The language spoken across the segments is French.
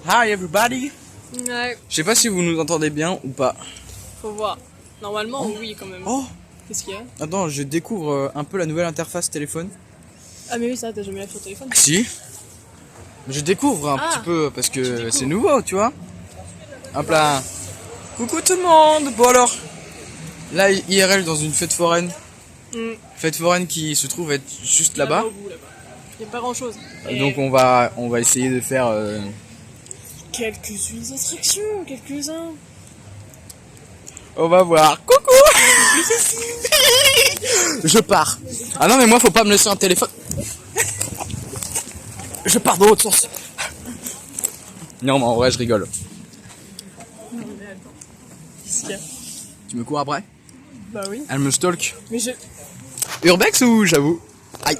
Hi everybody. Ouais, Je sais pas si vous nous entendez bien ou pas. faut voir. Normalement, oui, quand même. Oh, Qu'est-ce qu'il y a? attends, je découvre un peu la nouvelle interface téléphone. Ah, mais oui, ça, t'as jamais la sur téléphone. Si. Je découvre un petit peu parce que c'est nouveau, tu vois. Hop là. Coucou tout le monde. Bon alors, là IRL dans une fête foraine. Fête foraine qui se trouve être juste là-bas. Il n'y a pas grand chose. Donc on va essayer de faire. Quelques-unes attractions, quelques-uns. On va voir. Coucou. Je pars. Ah non mais moi faut pas me laisser un téléphone. Je pars dans l'autre sens. Non mais en vrai je rigole. Non, mais attends. Qu'est-ce qu'il y a? Tu me cours après? Bah oui. Elle me stalk. Mais je Urbex ou j'avoue? Aïe.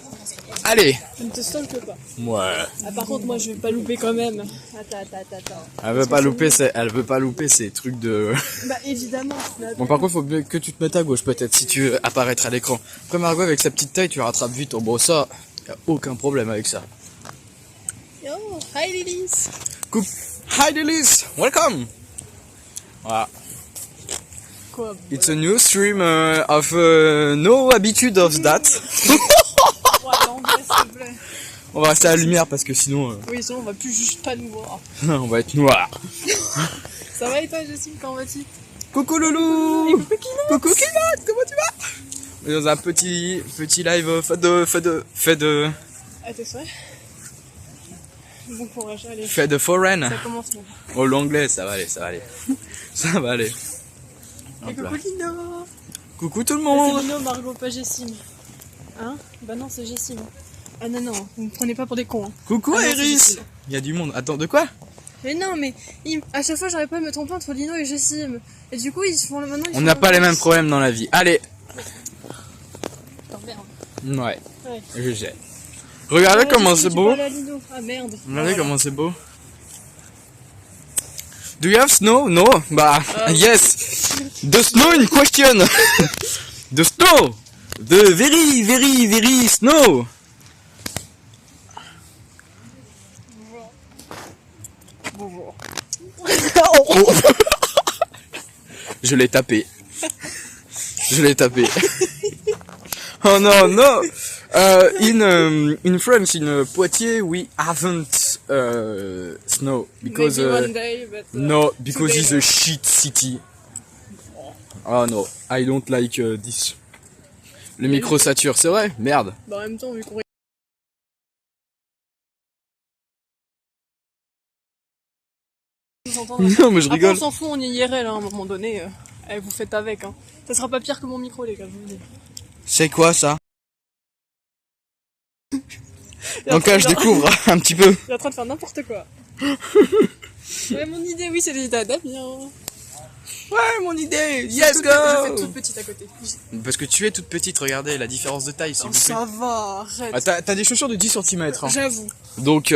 Allez. ne te stalke pas. Ouais. Ah, par contre, moi, je vais pas louper quand même. Attends. Elle veut pas louper ces trucs de. Bah, évidemment. Bon par contre faut bien que tu te mettes à gauche peut-être si tu veux apparaître à l'écran. Après Margot avec sa petite taille tu rattrapes vite. Oh, bon ça, y a aucun problème avec ça. Oh, hi Lilis. Hi Delis, welcome. Voilà. Quoi? It's a new stream of no habitude of that. Ouais, l'anglais, s'il te plaît. On va rester à la lumière parce que sinon Oui, sinon, on va plus juste pas nous voir. on va être noir. Ça va et toi, Jessine, comment vas-tu? Coucou Loulou. Coucou Kinote, comment tu vas? On est dans un petit live fait de Ah, t'es sûr? Bon courage, allez. fait de foreign. Ça commence bon. Oh l'anglais ça va aller. Ça va aller. Et Hop là. coucou Lino. Coucou tout le C'est monde. Lino, Margot, pas Jessine. Hein? Bah non, c'est Jessine. Ah non, vous me prenez pas pour des cons. Hein. Coucou Ah non, c'est Iris. Jessine. Il y a du monde. Attends, de quoi? Mais non, mais à chaque fois, j'arrive pas à me tromper entre Lino et Jessine. Et du coup, ils se font le maintenant. On n'a pas les mêmes problèmes dans la vie. Allez. Ouais. Ouais. Je sais. Regardez comment c'est beau. Ah merde. Regardez comment c'est beau. Do you have snow? No. Bah, yes. The snow in question. The snow. The very snow. Bonjour. Oh. Je l'ai tapé. Oh no, no. In France, in Poitiers, we haven't snow because Maybe one day, but, no, because today it's a shit city. Oh no, I don't like this. Le micro sature, c'est vrai? Merde. Bah en même temps, vu qu'on Non mais je Après, rigole. on s'en fout, on est IRL hein, à un moment donné. Vous faites avec. Hein. Ça sera pas pire que mon micro, les gars, je vous le dis. C'est quoi ça? Donc là, je découvre un petit peu. Il est en train de faire n'importe quoi. Ouais, mon idée, oui, c'est les idées à Damien. Ouais, mon idée. Yes, go. Je fais toute petite à côté. Parce que tu es toute petite, regardez la différence de taille, s'il Oh, vous plaît. ça va, arrête. Ah, t'as des chaussures de 10 cm. Hein. J'avoue. Donc, T'es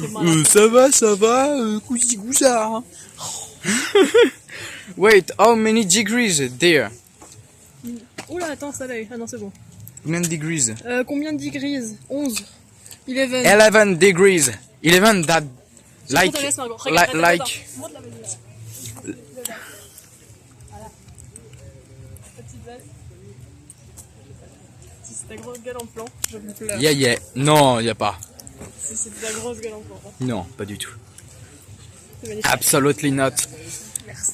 malade. ça va, cousi gousard. Hein. Wait, how many degrees there? Oula, attends, ça l'œil. Ah non, c'est bon. Combien de degrees? Combien de degrees? 11. 11. 11 degrees. 11 that like like. Si c'est ta grosse gueule en plan, je vous pleure. Yeah. Non, y a pas. Si c'est ta grosse gueule en plan. Hein. Non, pas du tout. C'est magnifique. Absolutely not. Merci.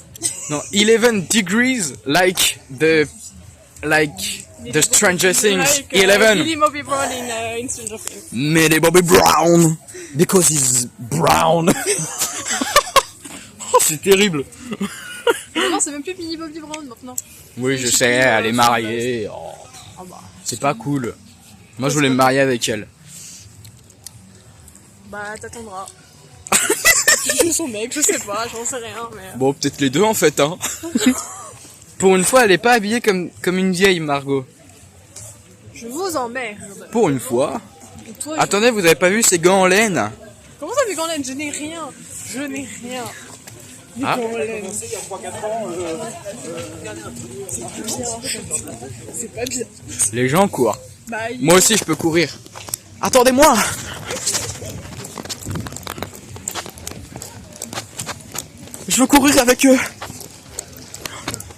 No, 11 degrees like the Stranger Things. Like, 11. Millie Bobby Brown in Stranger Things. Millie Bobby Brown. Because he's brown. Oh, c'est terrible. Non, c'est même plus Millie Bobby Brown maintenant. Oui, je sais, elle est mariée. Oh, Ah bah. c'est pas cool. Moi, je voulais me marier avec elle. Bah, t'attendras. Je suis son mec, je sais pas, j'en sais rien, mais. Bon, peut-être les deux en fait, hein. Pour une fois, elle est pas habillée comme une vieille, Margot. Je vous emmerde. Pour une fois. Et toi, Attendez, vous avez pas vu ces gants en laine? Comment ça, mes gants en laine? Je n'ai rien. Je n'ai rien. Mes Ah. gants en laine. Il y a 3-4 ans, C'est pas bien. Les gens courent. Bah, Moi aussi, je peux courir. Attendez-moi. Je veux courir avec eux.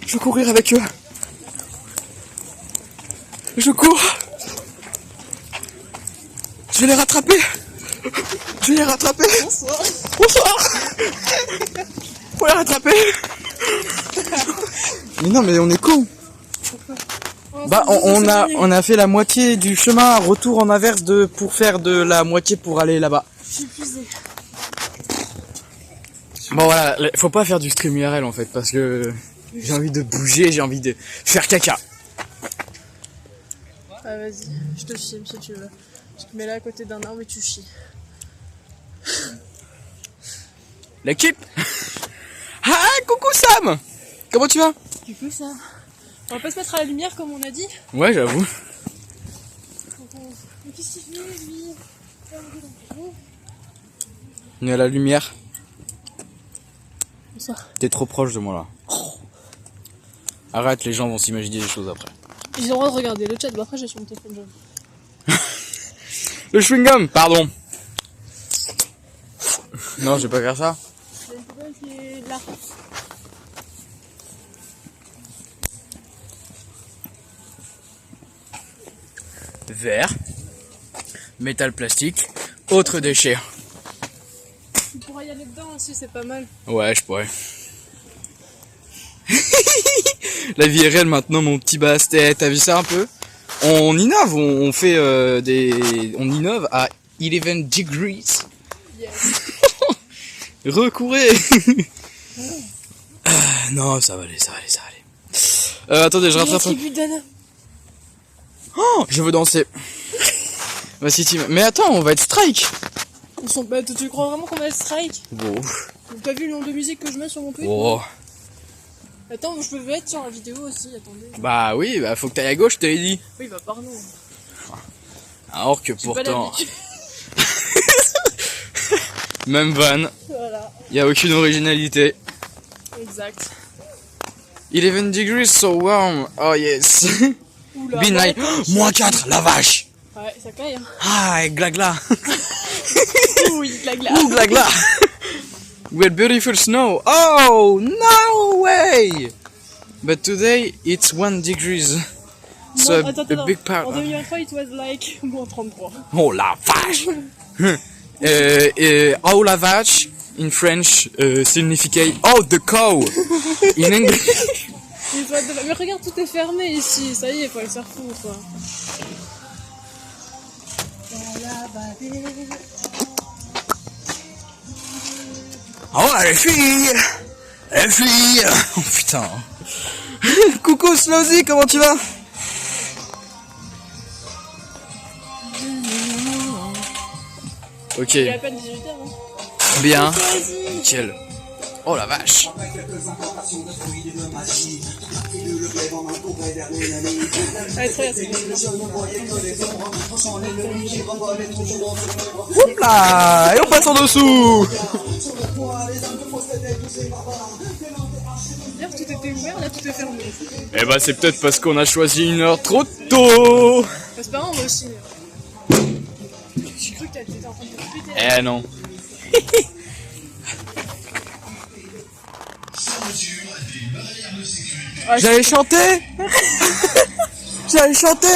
Je veux courir avec eux. Je cours. Je vais les rattraper. Je vais les rattraper. Bonsoir. Bonsoir. Faut les rattraper. Mais non, mais on est cons. Bah, on a fait la moitié du chemin, retour en inverse pour faire de la moitié pour aller là-bas. Je suis épuisée. Bon voilà, faut pas faire du stream IRL en fait, parce que j'ai envie de bouger, j'ai envie de faire caca. Ah vas-y, je te filme si tu veux. Je te mets là à côté d'un arbre et tu chies. L'équipe. Ah, coucou Sam. Comment tu vas? Du coup ça. On va pas se mettre à la lumière comme on a dit. Ouais, j'avoue. Mais qu'est-ce qu'il fait lui? On est à la lumière. Bonsoir. T'es trop proche de moi là. Arrête, les gens vont s'imaginer des choses après. Ils ont le droit de regarder le chat, bah après j'ai sur mon téléphone jaune. Le chewing-gum, pardon. Non, je vais pas faire ça. Il y a une poubelle qui est là. Verre, métal plastique, autre déchet. Tu pourras y aller dedans aussi, c'est pas mal. Ouais, je pourrais. La vie est réelle maintenant, mon petit bastet. T'as vu ça un peu? On innove, on fait on innove à 11 degrees. Yes. Recourez. Non, ça va aller, ça va aller, ça va aller. Attendez, je rattrape. Oh, je veux danser. Vas-y, Tim. Mais attends, on va être strike. Ils sont bêtes, tu crois vraiment qu'on va être strike? Bon. T'as vu le nom de musique que je mets sur mon tweet? Oh. Attends, je peux être sur la vidéo aussi, attendez. Bah oui, bah faut que t'ailles à gauche, t'avais dit. Oui, bah pardon. Alors que J'ai pas pourtant, l'habitude. même van, Voilà, y a aucune originalité. exact. 11 degrees, so warm. Oh yes. Oula, Be nice. Moins 4, la vache. Ouais, ça caille, hein. Ah, et glagla. Oui, glagla. Ouh, glagla. We had beautiful snow. Oh, no way. But today, it's 1 degrees. So a big part. En 2023, it was like moins 33. Oh la vache. Oh la vache, in French, signifie oh the cow. In English. Mais regarde, tout est fermé ici, ça y est, faut aller se faire foutre, quoi. Oh les filles. Les filles. Oh putain. Coucou Slowzy, comment tu vas? Ok. Il est à peine 18h, hein. Bien. Vas-y. Nickel. Oh la vache. Allez, très bien, c'est Oups là. Et on passe en dessous. Hier, tout était ouvert, là, tout est fermé. Eh bah c'est peut-être parce qu'on a choisi une heure trop tôt. C'est pas grave, moi aussi. J'ai cru que t'étais en train de te péter. Eh non. J'allais chanter. J'allais chanter.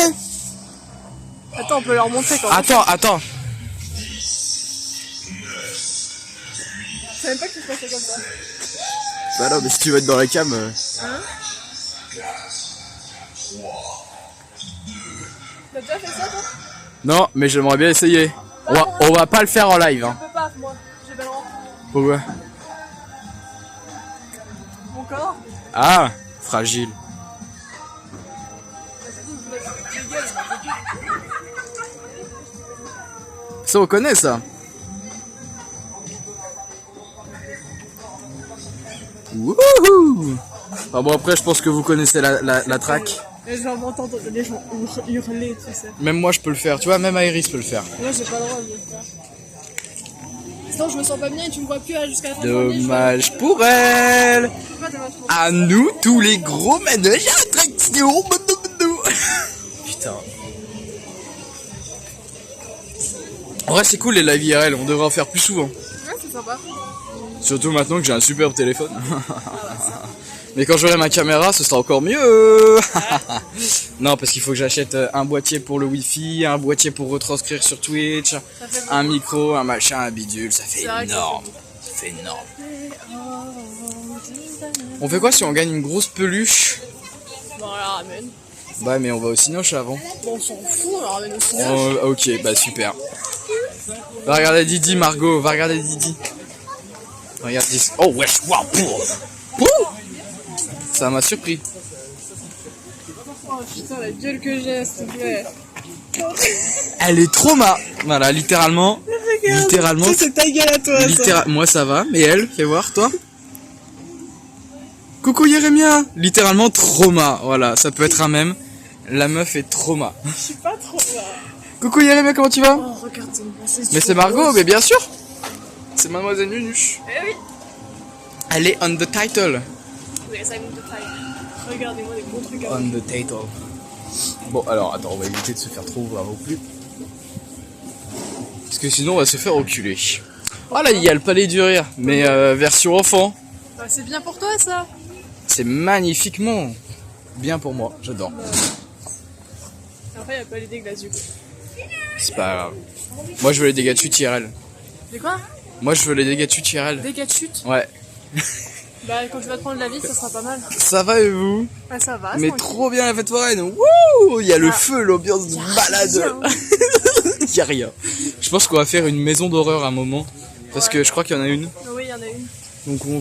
Attends, on peut leur montrer quand même. Attends. Je savais même pas que tu se passais comme ça. Bah non, mais si tu veux être dans la cam. Hein? T'as déjà fait ça, toi? Non, mais j'aimerais bien essayer. On va pas le faire en live. Hein. Je peux pas, moi. J'ai pas le droit. Pourquoi? Mon corps? Ah, fragile. Ça, on connaît ça. Wouhou! Ah bon, après, je pense que vous connaissez la track. Et je vais m'entendre les gens hurler, tu sais. Même moi, je peux le faire. Tu vois, même Iris peut le faire. Moi, j'ai pas le droit de le faire. Sinon, je me sens pas bien et tu me vois plus jusqu'à la fin de l'année. Dommage pour elle. À nous, tous les gros manèges à attraction. Putain. En vrai, c'est cool les live IRL. On devrait en faire plus souvent. Ouais, c'est sympa. Surtout maintenant que j'ai un superbe téléphone. Mais quand j'aurai ma caméra, ce sera encore mieux. Non, parce qu'il faut que j'achète un boîtier pour le Wi-Fi, un boîtier pour retranscrire sur Twitch, un micro, un machin, un bidule. Ça fait énorme. Ça fait énorme. On fait quoi si on gagne une grosse peluche? Bon, on la ramène. Bah, mais on va au Cinoche avant. Bon, on s'en fout, on la ramène au Cinoche. Oh, ok, bah super. Va regarder Didi, Margot, va regarder Didi. Regarde Didi. Oh, wesh, waouh, pouh. Ça m'a surpris. Oh putain, la gueule que j'ai, s'il te plaît. Elle est trauma. Voilà, littéralement. Littéralement. C'est ta gueule à toi, ça. Moi ça va, mais elle, fais voir, toi. Coucou Jérémia. Littéralement trauma. Voilà, ça peut être un mème. La meuf est trauma. Je suis pas trop là. Coucou Jérémia, comment tu vas? Oh, regarde, mais c'est Margot, mais bien sûr. C'est Mademoiselle Nunuche. Eh oui. Elle est on the title. Regardez-moi les gros trucs. On the title. Bon, alors, attends, on va éviter de se faire trop ouvrir non plus. Parce que sinon, on va se faire reculer. Oh là, il y a le palais du rire, mais version enfant. Bah, c'est bien pour toi, ça. C'est magnifiquement bien pour moi, j'adore. Après, il n'y a pas les dégâts du coup. C'est pas grave. Moi, je veux les dégâts de chute IRL. C'est quoi? Moi, je veux les dégâts de chute IRL. Dégâts de chute? Ouais. Bah, quand tu vas te prendre la vie, ça sera pas mal. Ça va et vous? Ouais, ça va. Mais trop bien la fête foraine. Wouh! Il y a le feu, l'ambiance de balade. Il y a rien. Je pense qu'on va faire une maison d'horreur à un moment. Parce que je crois qu'il y en a une. Oui, il y en a une. Donc on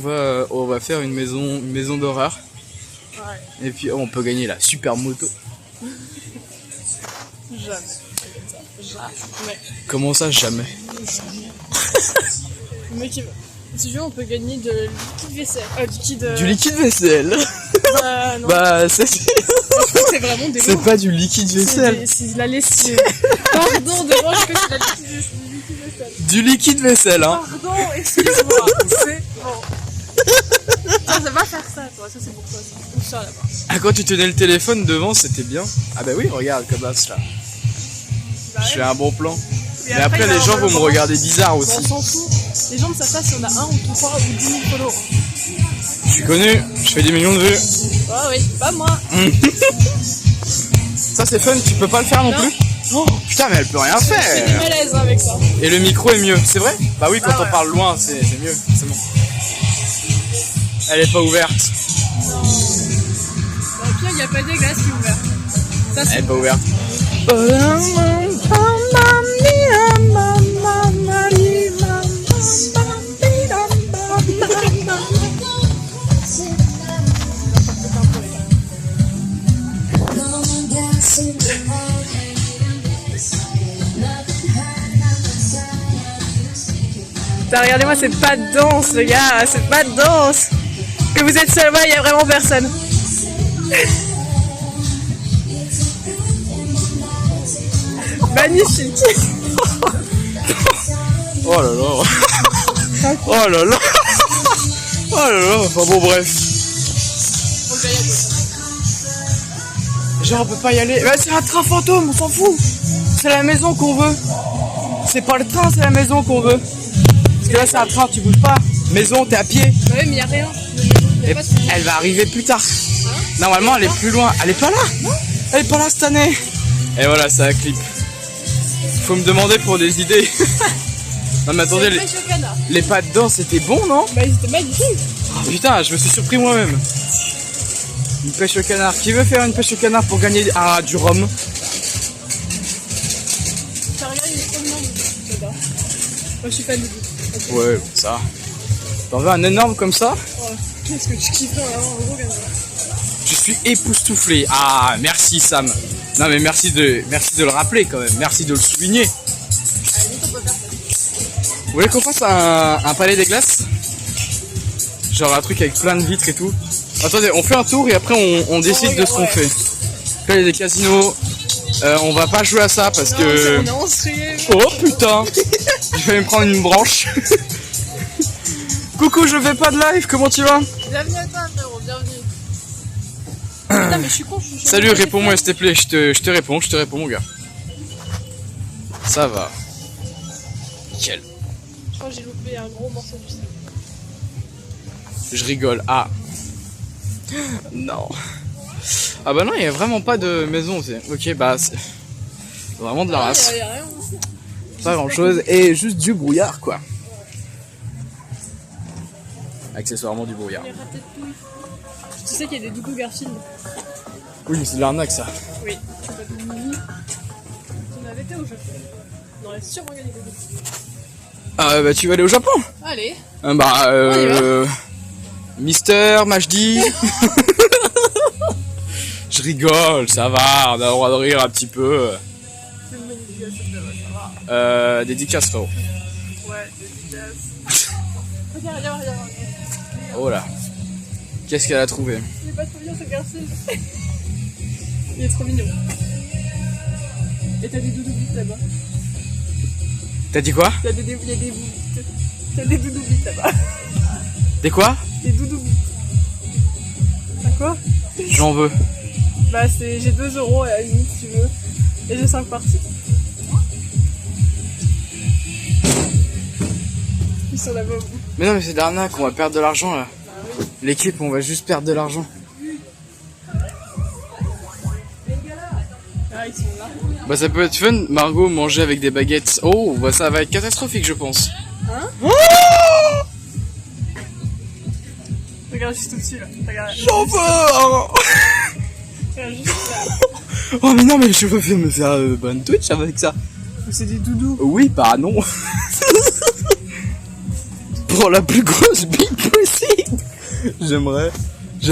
va faire une maison d'horreur. Ouais. Et puis on peut gagner la super moto. Jamais. Jamais. Comment ça, jamais? Le mec, si tu veux, on peut gagner de liquide vaisselle. Du liquide vaisselle. Non. Bah, c'est vraiment des c'est pas du liquide vaisselle. C'est de la lessive. Pardon, de moi, je fais de la liquide vaisselle. Du liquide vaisselle, hein. Pardon, excuse-moi. C'est bon. Ça va faire ça, toi. Ça, c'est pour toi. Ou ça, là-bas. Ah, quand tu tenais le téléphone devant, c'était bien. Ah bah oui, regarde comme ça. Bah, Je fais un bon plan. Mais Mais après, les gens vont me regarder bizarre aussi. On s'en fout. Les gens ne savent pas si on a 1 ou 3 ou 10 000 followers. Je suis connu, je fais des millions de vues. Ah oui, pas moi. Ça c'est fun, tu peux pas le faire non plus? Oh, putain, mais elle peut rien C'est faire. du malaise avec ça. Et le micro est mieux, c'est vrai? Bah oui, quand Ah ouais. on parle loin, c'est mieux, c'est bon. Elle est pas ouverte. Non. Au pire, il n'y a pas des glaces qui sont ouvertes. Ça, Elle c'est est pas ouverte. Regardez-moi, c'est pas de danse, les gars, c'est pas de danse. Que vous êtes seul, il y a vraiment personne. Magnifique. Oh là là. Oh là là. Oh là là. Enfin bon, bref. Genre, on peut pas y aller. Bah, c'est un train fantôme, on s'en fout. C'est la maison qu'on veut. C'est pas le train, c'est la maison qu'on veut. Parce que là, c'est un train, tu bouges pas. Maison, t'es à pied. Ouais, mais il y a rien. Et elle va arriver plus tard. Normalement, elle est plus loin. Elle est pas là. Elle est pas là cette année. Et voilà, c'est un clip. Faut me demander pour des idées. Non mais attendez, les pas dedans, c'était bon, non? Bah, c'était magnifique. Oh putain, je me suis surpris moi-même. Une pêche au canard. Qui veut faire une pêche au canard pour gagner du rhum? Ça regarde, il est trop mignon. J'adore. Moi, je suis fan de lui. Ouais, ça. T'en veux un énorme comme ça? Oh, qu'est-ce que tu kiffes là, en gros, Je suis époustouflé. Ah, merci Sam. Non mais merci de le rappeler quand même. Merci de le souligner. Vous voulez qu'on fasse un palais des glaces? Genre un truc avec plein de vitres et tout. Attendez, on fait un tour et après on décide de ce qu'on fait. Palais des casinos. On va pas jouer à ça parce que... On est en stream. Oh putain. Je vais me prendre une branche. Coucou, je fais pas de live, comment tu vas? Bienvenue à toi, frérot, bienvenue. Putain, mais je suis con, je suis Salut, réponds-moi s'il te plaît, je te réponds mon gars. Ça va. Nickel. Je crois que j'ai loupé un gros morceau du steak. Je rigole. Ah. Non. Ah bah non, il y a vraiment pas de maison. Ok, bah c'est vraiment de la race. Y a rien. Pas grand chose. Et juste du brouillard, quoi. Accessoirement du brouillard. Il y aura peut-être tout. Tu sais qu'il y a des doudous Garfield. Oui, mais c'est de l'arnaque, ça. Oui. C'est pas de Mimi. Tu en avais été au Japon. On aurait sûrement gagné des doudous. Ah bah tu vas aller au Japon. Allez. Bah On y va. Mister, Majdi. Je rigole, ça va, on a le droit de rire un petit peu. C'est une bonne dédicace, ça va. Dédicace, frérot. Ouais, dédicace. Regarde. Oh là. Qu'est-ce qu'elle a trouvé? Il est pas trop bien ce Garfield. Il est trop mignon. Et t'as des doudous bites là-bas. T'as dit quoi? T'as des doudous bites là-bas. Des quoi? Des doudous bites. T'as quoi? J'en veux. Bah j'ai 2 € à la limite si tu veux. Et j'ai 5 parties. Ils sont là-bas au bout. Mais non, mais c'est de l'arnaque, on va perdre de l'argent là. L'équipe, on va juste perdre de l'argent. Ah, ils sont là. Bah ça peut être fun, Margot manger avec des baguettes. Oh, bah ça va être catastrophique, je pense. Hein? Oh, Regarde juste au-dessus là. Regarde. j'en veux. Regarde juste là. Oh mais non, mais je veux me faire bonne Twitch avec ça. Mais c'est des doudous. Oui, bah non. Pour la plus grosse bite possible. J'aimerais. Si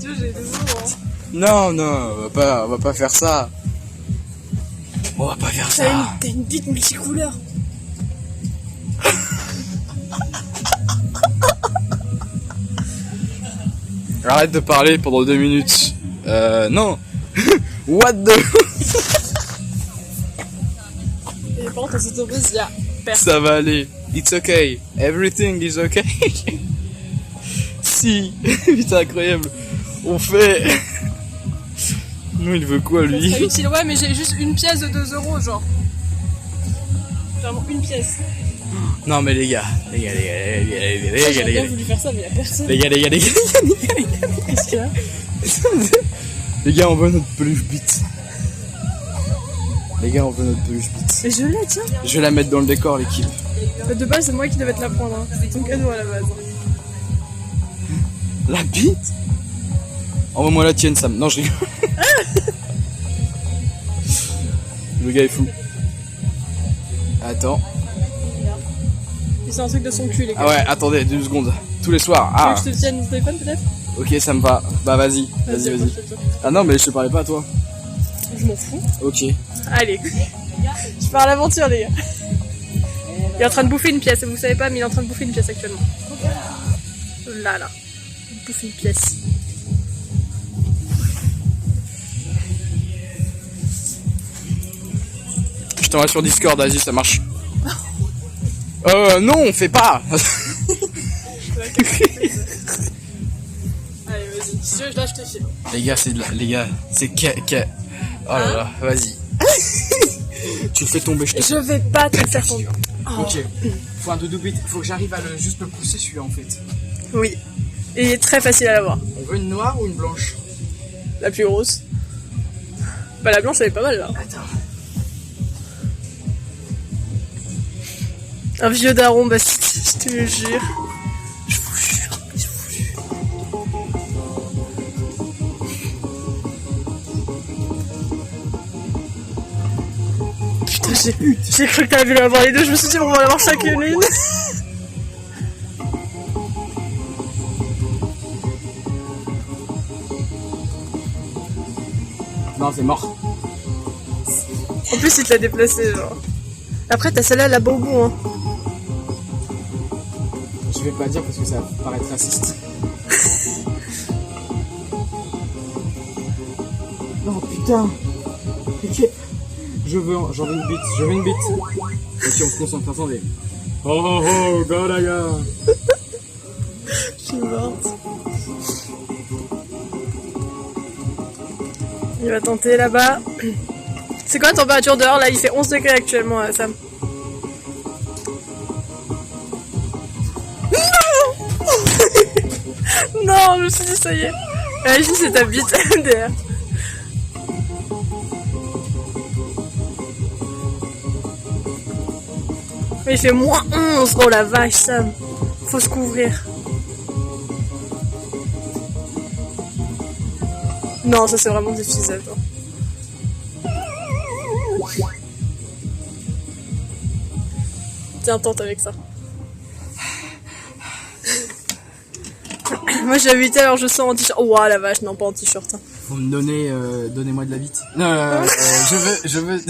tu veux, j'ai 2 €. Hein. Non, on va pas faire ça. On va pas faire ça. T'as une bite multicouleur. Arrête de parler pendant 2 minutes. Non. What the... Et par contre, dans cette autobus, il y a personne. Ça va aller. It's okay. Everything is okay. Si. Putain, incroyable. On fait... Nous, il veut quoi, lui? C'est utile, ouais, mais j'ai juste une pièce de 2 €, genre. Vraiment une pièce. Non, mais les gars. J'ai bien voulu faire ça, mais il y a personne. Les gars. Qu'est-ce qu'il y a? Les gars, on veut notre peluche bite. Les gars, on veut notre peluche bite. Mais je l'ai, tiens. Je vais la mettre dans le décor, l'équipe. De base, c'est moi qui devais te la prendre. Hein. C'était ton cadeau à la base. La bite? Envoie-moi la tienne, Sam. Non, je rigole. Le gars est fou. Attends. Et c'est un truc de son cul, les gars. Ah ouais, attendez, 2 secondes. Tous les soirs. Tu veux Ah, que je te tienne mon téléphone, peut-être? ok, ça me va. Bah, vas-y. Vas-y. Ah non, mais je te parlais pas à toi. Je m'en fous. Ok. Allez. Je pars à l'aventure, les gars. Il est en train de bouffer une pièce, vous savez pas, mais il est en train de bouffer une pièce actuellement. Là. Il bouffe une pièce. Je t'envoie sur Discord, vas-y, ça marche. Non, on fait pas. Allez, vas-y. Si tu veux, là, je te file. Les gars, c'est de la... Les gars, c'est Oh là là, vas-y. Tu le fais tomber, je te... Je vais pas te faire tomber. Ok. Faut un doudou bite. Faut que j'arrive à juste le pousser, celui-là, en fait. Oui. Et il est très facile à l'avoir. On veut une noire ou une blanche? La plus grosse. Bah, la blanche, elle est pas mal, là. Attends. Un vieux daron, bah, je te le jure. Je vous jure. Putain, j'ai cru que t'avais vu avoir les deux, je me suis dit, on va en avoir chacune une. Non, c'est mort. En plus, il te l'a déplacé, genre. Après, t'as celle-là là-bas au bout, hein. Je vais pas dire parce que ça va paraître raciste. Non, putain. Ok. J'en veux une bite. Ok, on se concentre, attendez. Oh, garaga. Je suis morte. Il va tenter là-bas. C'est quoi la température dehors là? Il fait 11 degrés actuellement, Sam. Non. Non, je me suis dit, ça y est. Ici, c'est ta bite. derrière. Mais il fait -11. Oh la vache, Sam. Faut se couvrir. Non, ça c'est vraiment difficile. Tiens, tente avec ça. Moi j'ai 8 alors je sens en t-shirt. Oh la vache, non pas en t-shirt. Hein. Faut me donner, donnez-moi de la bite. Je veux.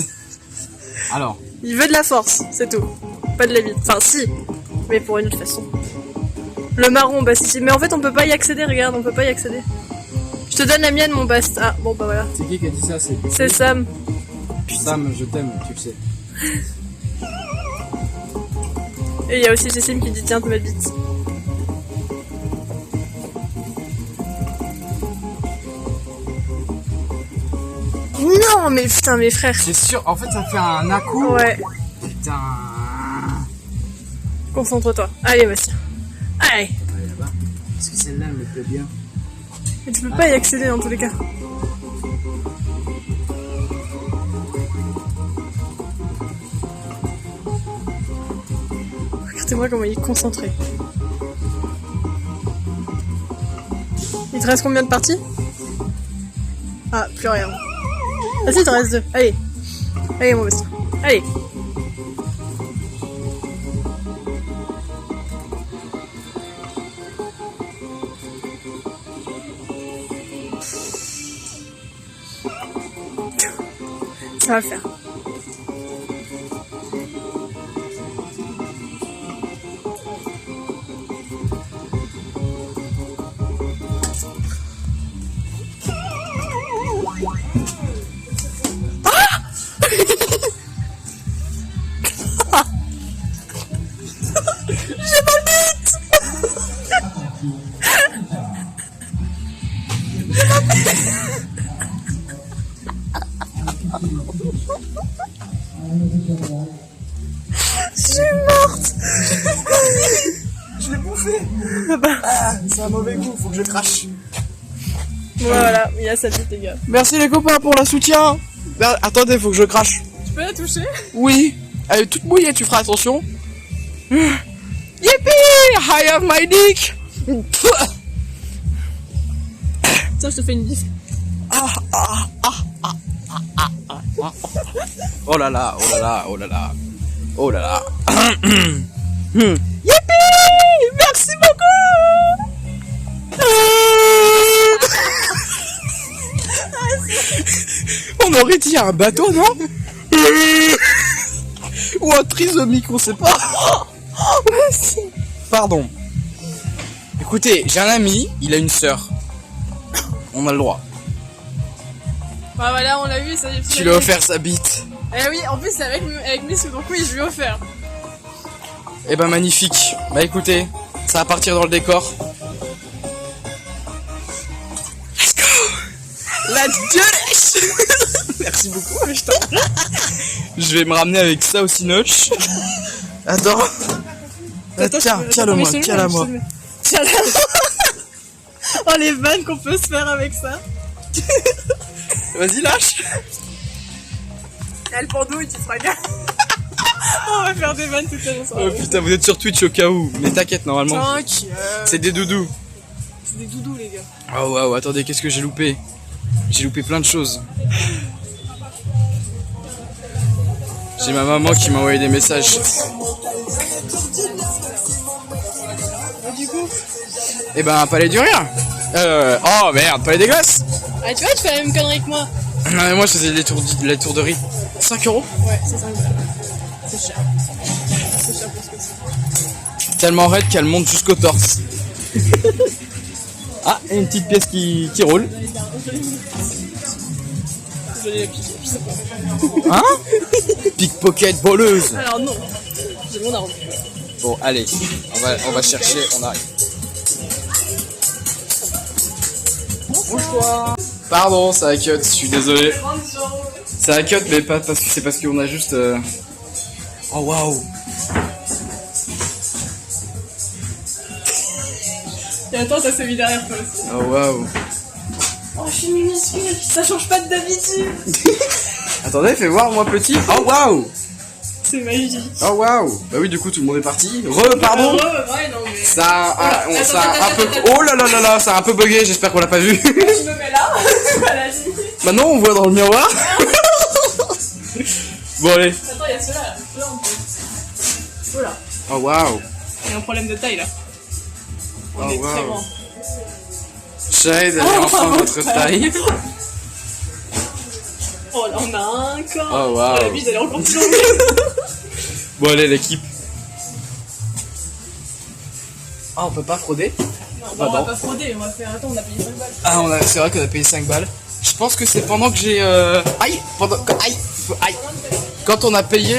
Alors. Il veut de la force, c'est tout. Pas de la bite. Enfin si, mais pour une autre façon. Le marron, bah si. Mais en fait on peut pas y accéder, regarde, on peut pas y accéder. Je te donne la mienne mon bast. Ah bon bah voilà. C'est qui a dit ça? C'est Sam. Sam, je t'aime, tu le sais. Et il y a aussi Jessim qui dit tiens ma bite. Non mais putain mes frères. C'est sûr, en fait ça fait un à-coup. Ouais. Putain. Concentre-toi. Allez vas-y. Allez. Ouais, là-bas. Est-ce que celle-là elle me plaît bien? Mais tu peux pas y accéder dans tous les cas. Regardez-moi comment il est concentré. Il te reste combien de parties? Ah, plus rien. Ah si, il te reste 2. Allez. Allez mon best. Allez. Ça va le faire. J'ai mal bite. Je suis morte. Je l'ai bouffé. C'est un mauvais goût, faut que je crache. Voilà, il y a sa bite les gars. Merci les copains pour le soutien. Attendez, faut que je crache. Tu peux la toucher? Oui. Elle est toute mouillée, tu feras attention. Yippee! I have my dick! Tiens, je te fais une bise. Oh là là, oh là là, oh là là. Oh là là. Yippee! Merci beaucoup! On aurait dit un bateau, non? Ou un trisomique, on sait pas. Pardon. Écoutez, j'ai un ami, il a une sœur. On a le droit. Bah voilà, on l'a vu, ça y est. Tu lui as offert sa bite. Eh oui, en plus c'est avec Missou, donc oui, je lui ai offert. Eh ben magnifique. Bah écoutez, ça va partir dans le décor. Let's go! Let's do this! Merci beaucoup. Je vais me ramener avec ça au Cinoche. Attends. Tiens-le moi, tiens-la moi. Tiens-la. Oh les vannes qu'on peut se faire avec ça. Vas-y, lâche. Elle pendouille, tu feras gaffe. On va faire des vannes toute la journée. Oh putain, vous êtes sur Twitch au cas où. Mais t'inquiète, normalement. T'inquiète. C'est des doudous. C'est des doudous les gars. Oh waouh, attendez, qu'est-ce que j'ai loupé? J'ai loupé plein de choses. J'ai ma maman qui m'a envoyé des messages. Et du coup? Eh ben, palais du rire. Oh merde, palais des glaces. Ah tu vois, tu fais la même connerie que moi. Non mais moi je faisais l'étourderie. 5 €. Ouais, c'est 5 €. C'est cher. C'est cher pour ce que c'est. Tellement raide qu'elle monte jusqu'au torse. Ah, et une petite pièce qui roule. Je l'ai piqué, je sais pas. Hein? Pickpocket voleuse. Alors non, j'ai mon arme. Bon, allez, on va chercher, on arrive. Bonjour. Pardon, ça a cut, je suis désolé. Ça a cut, mais pas parce que c'est parce qu'on a juste. Oh waouh. Et attends, ça s'est mis derrière toi aussi. Oh waouh. Oh, je suis minuscule, ça change pas d'habitude. Attendez, fais voir moi petit. Oh waouh. C'est magique. Oh waouh. Bah oui, du coup tout le monde est parti. Pardon. Ouais, non mais... Ça a un peu... Attends. Oh là là là là, ça a un peu bugué, j'espère qu'on l'a pas vu. Je me mets là. Voilà, Maintenant on voit dans le miroir. Bon allez. attends, il y a ceux-là, là. Ceux-là, on peut... Oh là. Oh waouh. Il y a un problème de taille, là. On Oh, est très wow. grand. Shade, elle est enfin votre taille. Oh là, on a un corps. Oh, wow. La bise, elle est encore plus longue. Bon allez l'équipe. Ah on peut pas frauder. Non, bah, on va pas frauder, on va faire... Attends, on a payé 5 balles. Ah c'est vrai qu'on a payé 5 balles. Je pense que c'est pendant que j'ai... Aïe. Aïe. Quand on a payé,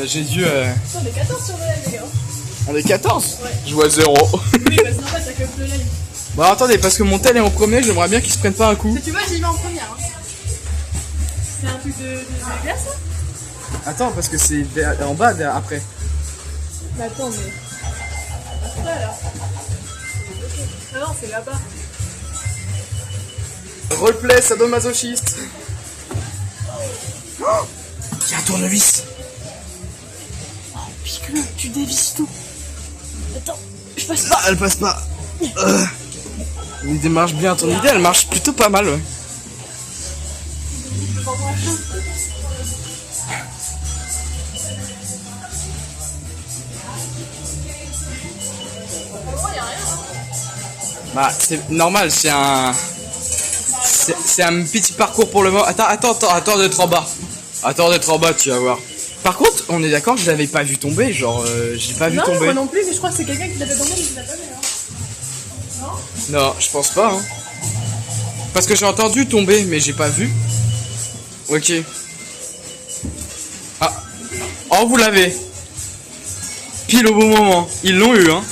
j'ai dû... Attends, on est 14 sur le live, les gars. On est 14. Ouais. Je vois 0. Oui, bah c'est normal, t'as que le live. Bon attendez, parce que mon tel est en premier, j'aimerais bien qu'il se prenne pas un coup. Tu vois, j'y vais en première. Hein. C'est un truc de glace, là? Attends, parce que c'est en bas après. Bah attends, mais... Là, là. Ah non, c'est là-bas. Roleplay sadomasochiste. Oh, il y a un tournevis. Pique-le, tu dévisses tout. Attends, je passe Ah, elle passe pas. Une idée marche bien, ton idée elle marche plutôt pas mal, ouais. Bah c'est normal, c'est un petit parcours pour le moment. Attends d'être en bas. Attends d'être en bas, tu vas voir. Par contre, on est d'accord, je l'avais pas vu tomber, genre j'ai pas vu non, tomber. moi non plus, mais je crois que c'est quelqu'un qui l'avait tombé, mais qui l'a pas vu, hein. Non, je pense pas, hein. Parce que j'ai entendu tomber, mais j'ai pas vu. Ok. Ah. Oh, vous l'avez. Pile au bon moment. Ils l'ont eu, hein.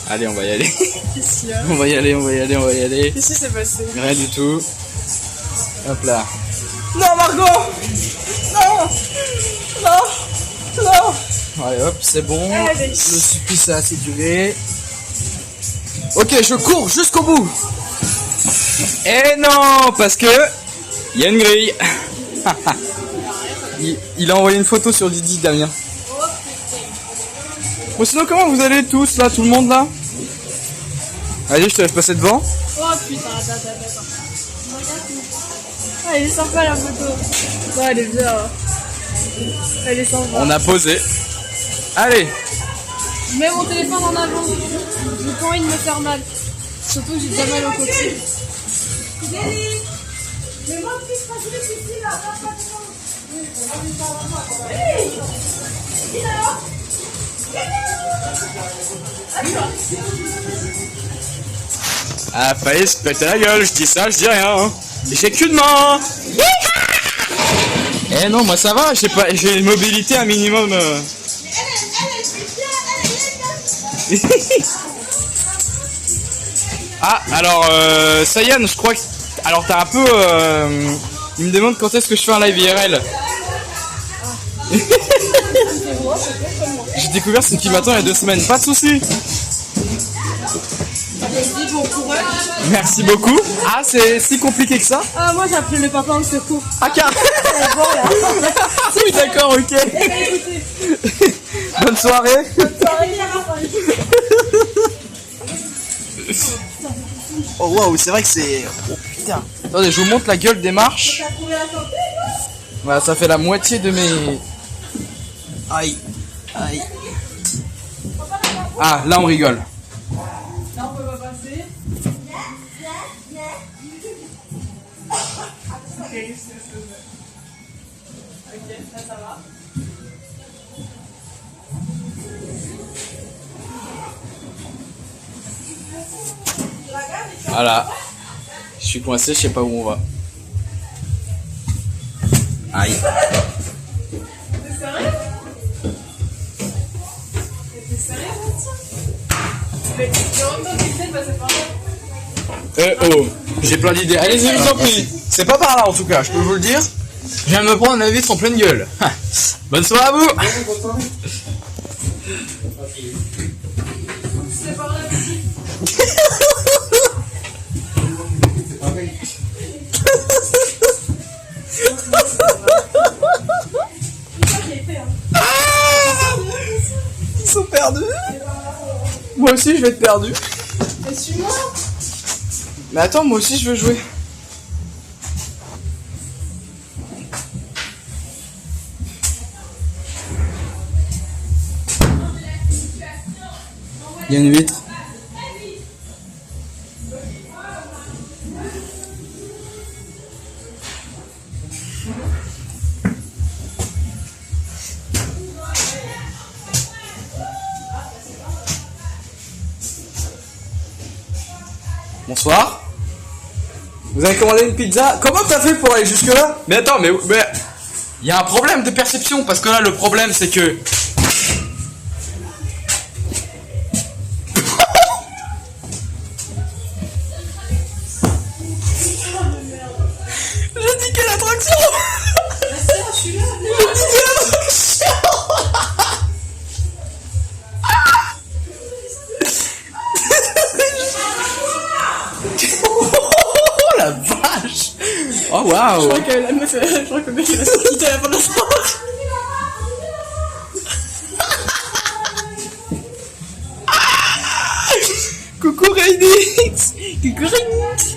Allez, on va y aller. Qu'est-ce qu'il y a? On va y aller. Qu'est-ce qui s'est passé? Rien du tout. Hop là. Non, Margot! Non! Allez, hop, c'est bon. Allez. Le supplice a assez duré. Ok, je cours jusqu'au bout. Et non, parce que il y a une grille. il a envoyé une photo sur Didi, Damien. Bon, sinon, comment vous allez tous là, tout le monde là? Allez, je te laisse passer devant. Oh putain, attends. Ah, elle est sympa la photo. Ouais, elle est bien. Elle est sympa. On a posé. Allez. Je mets mon téléphone en avant. J'ai pas envie de me faire mal. Surtout que j'ai déjà mal au côté. Mais moi, je suis pas ici là. Ah, fallait se péter la gueule, je dis ça, je dis rien. Hein. J'ai qu'une main. Eh non, moi ça va, j'ai une mobilité un minimum. Ah, alors, Sayan, je crois que... Alors, t'as un peu... Il me demande quand est-ce que je fais un live IRL. J'ai découvert ce qui m'attend il y a 2 semaines, pas de soucis. Merci beaucoup. Ah, c'est si compliqué que ça? Ah, moi j'ai appelé le papa en secours. Ah, car... Oui, d'accord, ok. Bonne soirée. Oh waouh, c'est vrai que c'est... Oh putain. Attendez, je vous montre la gueule des marches. Voilà, ça fait la moitié de mes... Aïe. Ah, là on rigole. Là on peut pas passer. Ok, là ça va. Voilà. Je suis coincé, je sais pas où on va. Aïe. T'es sérieux? T'es sérieux, Bastien? Oh, j'ai plein d'idées. Allez-y, je vous en prie. C'est pas par là en tout cas, je peux vous le dire. Je viens de me prendre la vitre en pleine gueule. Bonne soirée à vous. C'est par là. Ils sont perdus. Moi aussi je vais être perdu. Mais suis-moi. Mais attends, moi aussi je veux jouer. Il y a une vitre. Bonsoir. Vous avez commandé une pizza? Comment t'as fait pour aller jusque là? Mais attends, mais il y a un problème de perception parce que là le problème c'est que j'ai dit quelle attraction. Je suis là. J'ai dit quelle attraction. Oh la vache. Oh waouh. Je crois que la meuf, je crois que le mec il va se quitter à la fin de la soirée. Coucou Rainix. Coucou Rainix.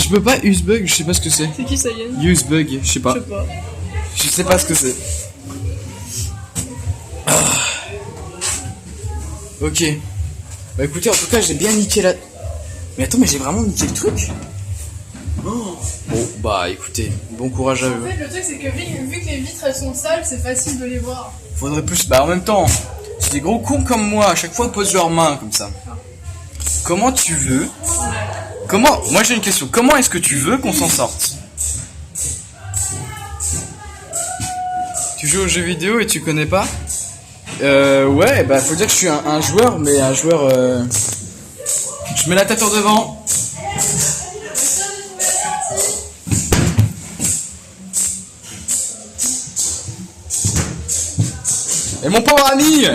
Je peux pas use bug, je sais pas ce que c'est. C'est qui ça, Yann? Use bug, je sais pas. Je sais pas. Je sais pas ce que c'est. Ah. Ok. Bah écoutez, en tout cas, j'ai bien niqué la... Mais attends, mais j'ai vraiment niqué le truc. Oh. Bon, bah écoutez, bon courage à En eux. fait, le truc c'est que vu que les vitres elles sont sales, c'est facile de les voir. Faudrait plus... Bah en même temps, c'est des gros cons comme moi, à chaque fois ils posent leurs mains comme ça. Comment tu veux... Comment... Moi j'ai une question, comment est-ce que tu veux qu'on s'en sorte? Tu joues aux jeux vidéo et tu connais pas? Ouais, bah faut dire que je suis un joueur, mais un joueur... Je mets la tête en devant. Et mon pauvre ami!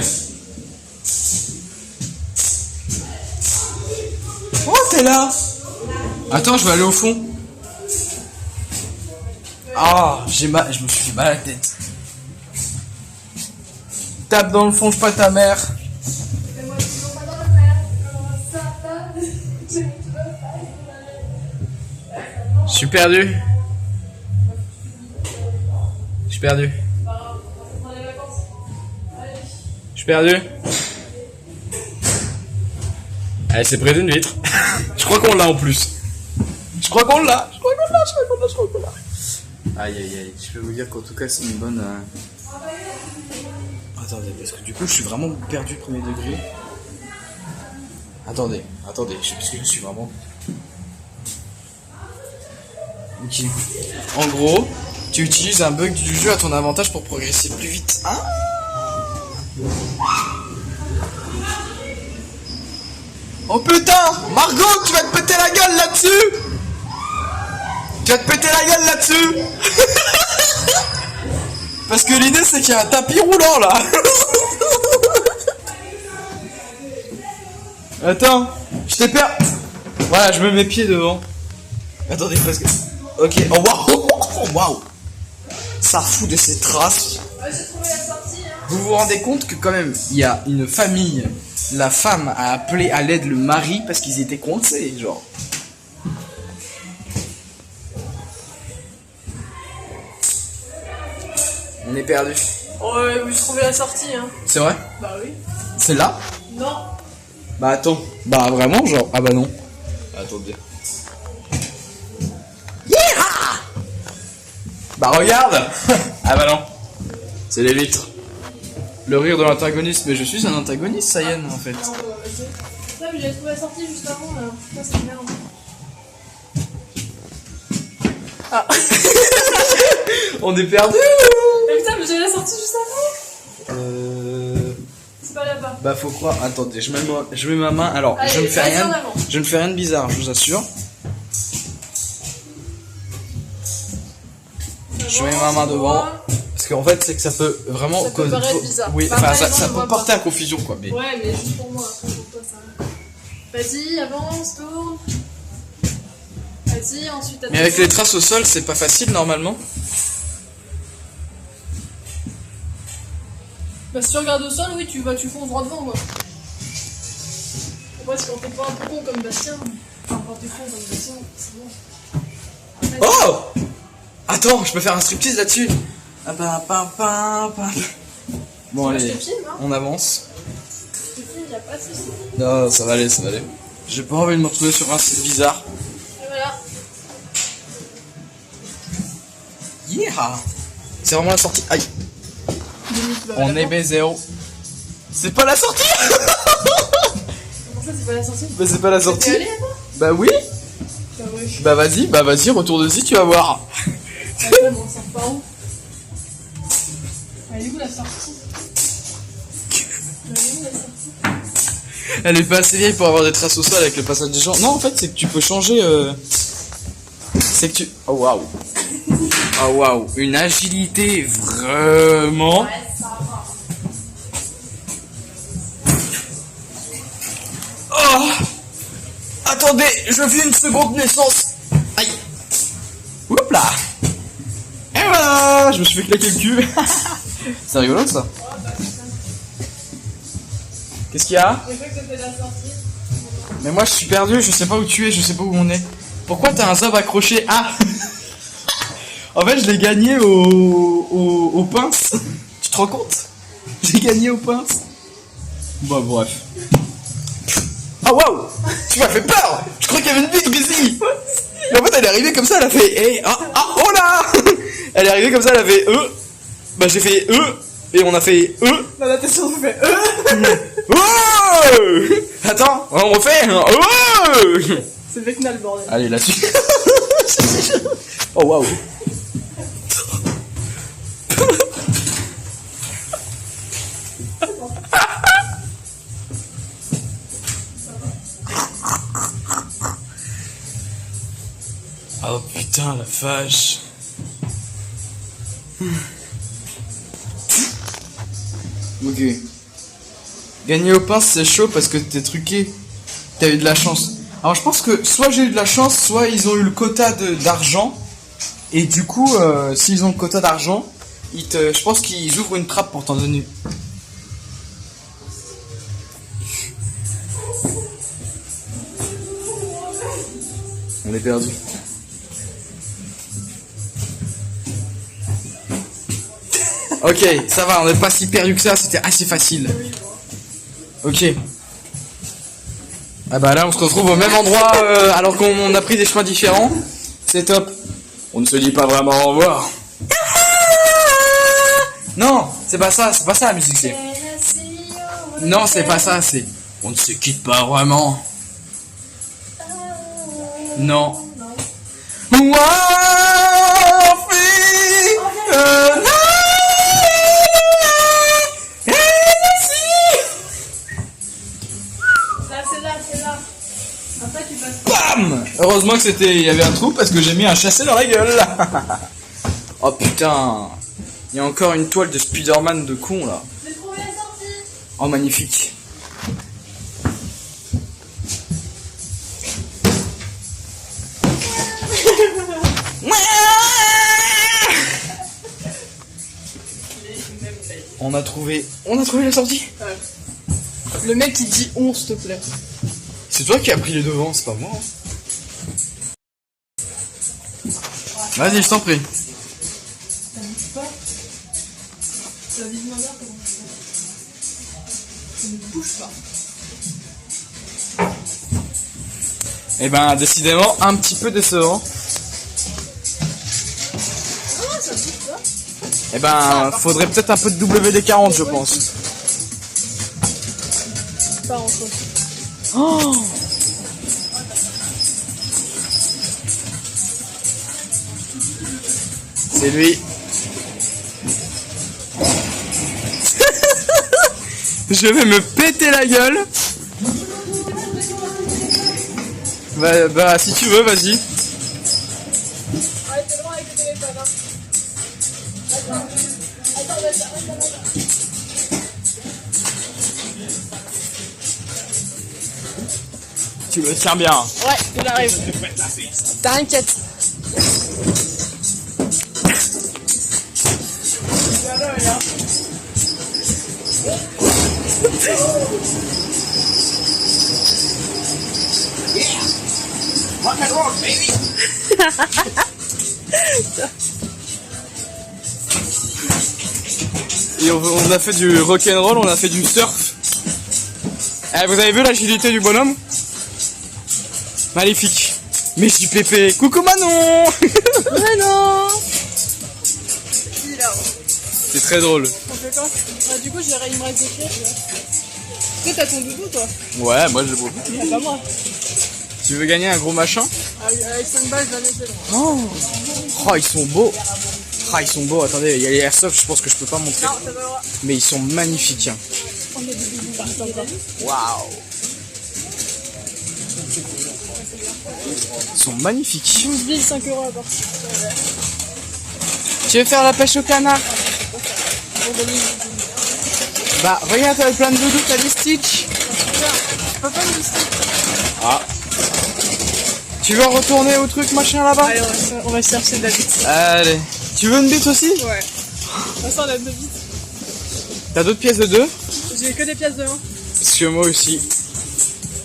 Oh, t'es là! Attends, je vais aller au fond. Ah, je me suis fait mal à la tête. Tape dans le fond, je pas ta mère. Je suis perdu. Je suis perdu. Je suis perdu. Allez, c'est près d'une vitre. Je crois qu'on l'a en plus. Je crois qu'on l'a. Aïe aïe aïe. Je peux vous dire qu'en tout cas c'est une bonne... Attendez, parce que du coup je suis vraiment perdu premier degré. Attendez, parce que je suis vraiment... Ok. En gros, tu utilises un bug du jeu à ton avantage pour progresser plus vite. Hein? Oh putain! Margot, tu vas te péter la gueule là-dessus! Tu vas te péter la gueule là-dessus! Parce que l'idée c'est qu'il y a un tapis roulant là! Attends, je t'ai perdu. Voilà, je mets mes pieds devant. Attendez, parce que... Ok, oh waouh! Oh waouh! Ça fout de ces traces. J'ai trouvé la sortie, hein. Vous vous rendez compte que quand même, il y a une famille, la femme a appelé à l'aide le mari parce qu'ils étaient coincés, genre. On est perdu. Ouais, oui, j'ai trouvé la sortie, hein. C'est vrai? Bah oui. C'est là? Non. Bah attends. Bah vraiment, genre. Ah bah non. Attendez. Yeah! Bah regarde. Ah bah non. C'est les vitres. Le rire de l'antagoniste, mais je suis un antagoniste, Sayen, en fait. Ça, mais j'ai trouvé la sortie juste avant, là. Ça, c'est merde. Ah. On est perdu. Mais putain, mais j'ai la sortie juste avant. C'est pas là-bas. Bah faut croire. Attendez, je mets ma main. Alors, Allez, je ne fais vas-y, rien. en avant. Je ne fais rien de bizarre, je vous assure. Je mets ma main devant. Parce qu'en fait, c'est que ça peut vraiment. Ça peut paraître bizarre. Oui, Bah, enfin, par ça exemple, on peut va porter à confusion, quoi. Mais Ouais, mais juste pour moi, après pour toi ça va. Vas-y, avance, tourne. Vas-y, ensuite mais avec les traces au sol, c'est pas facile normalement. Bah si tu regardes au sol, oui, tu fonces droit devant quoi. Après, si quand t'es pas un peu con comme Bastien, enfin quand t'es con comme Bastien, c'est bon. Vas-y. Oh! Attends, je peux faire un striptease là-dessus. Ah bah, Bon, Moi, allez, je te filme, hein. on avance. Je te filme, y'a pas de soucis. Non, ça va aller, ça va aller. J'ai pas envie de me retrouver sur un site bizarre. Et voilà. Yeah! C'est vraiment la sortie. Aïe! Limite, bah, On voilà. est B0. C'est pas la sortie! Comment ça, c'est pas la sortie? Bah, c'est pas la T'es sortie. allé là-bas? Bah oui! Bah ouais, je suis. Bah vas-y, retourne-y, tu vas voir. Attends, mais on sort par où? Elle est où la sortie? Elle est où la sortie? Elle est pas assez vieille pour avoir des traces au sol avec le passage des gens. Non, en fait, c'est que tu peux changer. C'est que tu. Oh waouh! Oh waouh! Une agilité vraiment. Ouais, ça va. Oh! Attendez, je vis une seconde naissance. Aïe! Oups là! Et voilà! Je me suis fait claquer le cul. C'est rigolo ça. Qu'est-ce qu'il y a? J'ai cru que c'était la sortie. Mais moi je suis perdu, je sais pas où tu es, je sais pas où on est. Pourquoi t'as un zob accroché? Ah! En fait, je l'ai gagné au pince. Tu te rends compte? J'ai gagné au pince. Bah bref. Ah waouh! Tu m'as fait peur! Je crois qu'il y avait une bite ici! Et en fait, elle est arrivée comme ça, elle a fait oh là! Elle est arrivée comme ça, elle a fait Bah j'ai fait et on a fait La natation, on fait Attends, on refait C'est Vecna le bordel. Allez, là-dessus. Oh waouh! Oh putain la vache. Ok. Gagner au pince c'est chaud parce que t'es truqué. T'as eu de la chance. Alors je pense que soit j'ai eu de la chance, soit ils ont eu le quota d'argent. Et du coup, s'ils ont le quota d'argent, je pense qu'ils ouvrent une trappe pour t'en donner. On est perdu. Ok, ça va, on n'est pas si perdu que ça, c'était assez facile. Ok. Ah bah là on se retrouve au même endroit alors qu'on a pris des chemins différents. C'est top. On ne se dit pas vraiment au revoir. Non, c'est pas ça la musique c'est. Non, c'est pas ça, c'est. On ne se quitte pas vraiment. Non. C'est là. Après, tu passes. Bam! Heureusement que il y avait un trou parce que j'ai mis un chassé dans la gueule. Oh putain. Il y a encore une toile de Spider-Man de con là. J'ai trouvé la sortie. Oh magnifique. On a trouvé la sortie. Le mec il dit 11 s'il te plaît. C'est toi qui as pris les devants, c'est pas moi. Vas-y, je t'en prie. Ça bouge pas. Ça dit ma mère comment ça se fait. Ça ne bouge pas. Eh ben, décidément, un petit peu décevant. Ah, ça bouge pas. Eh ben, faudrait peut-être un peu de WD-40, je pense. Pas en soi. Oh! C'est lui. Je vais me péter la gueule. Bah si tu veux, vas-y. Tu me tiens bien. Ouais, il arrive. T'inquiète. Rock and roll, baby. Et on a fait du rock'n'roll, on a fait du surf. Eh, vous avez vu l'agilité du bonhomme? Magnifique. Mais JPP, coucou Manon. Manon. C'est très drôle. On fait quoi? Bah, du coup, il me reste des pièces. Toi, t'as ton doudou, toi? Ouais, moi je le vois. Ah, pas moi. Tu veux gagner un gros machin? Avec 5 balles, je l'avais fait. Oh, ils sont beaux. Ah, ils sont beaux. Attendez, il y a les airsoft, je pense que je peux pas montrer. Non, t'as pas le droit. Mais ils sont magnifiques. Hein. On a des doudous par exemple. Waouh. Ils sont magnifiques. 12 billes, 5 € à partir. Tu veux faire la pêche au canard? Bah, regarde, t'as plein de doudous, t'as des Stitch. Pas me lister. Ah. Tu veux retourner au truc machin là-bas? Allez, on va chercher de la bite. Allez. Tu veux une bite aussi? Ouais. On a 2 bites. T'as d'autres pièces de 2? J'ai que des pièces de 1. Parce que moi aussi.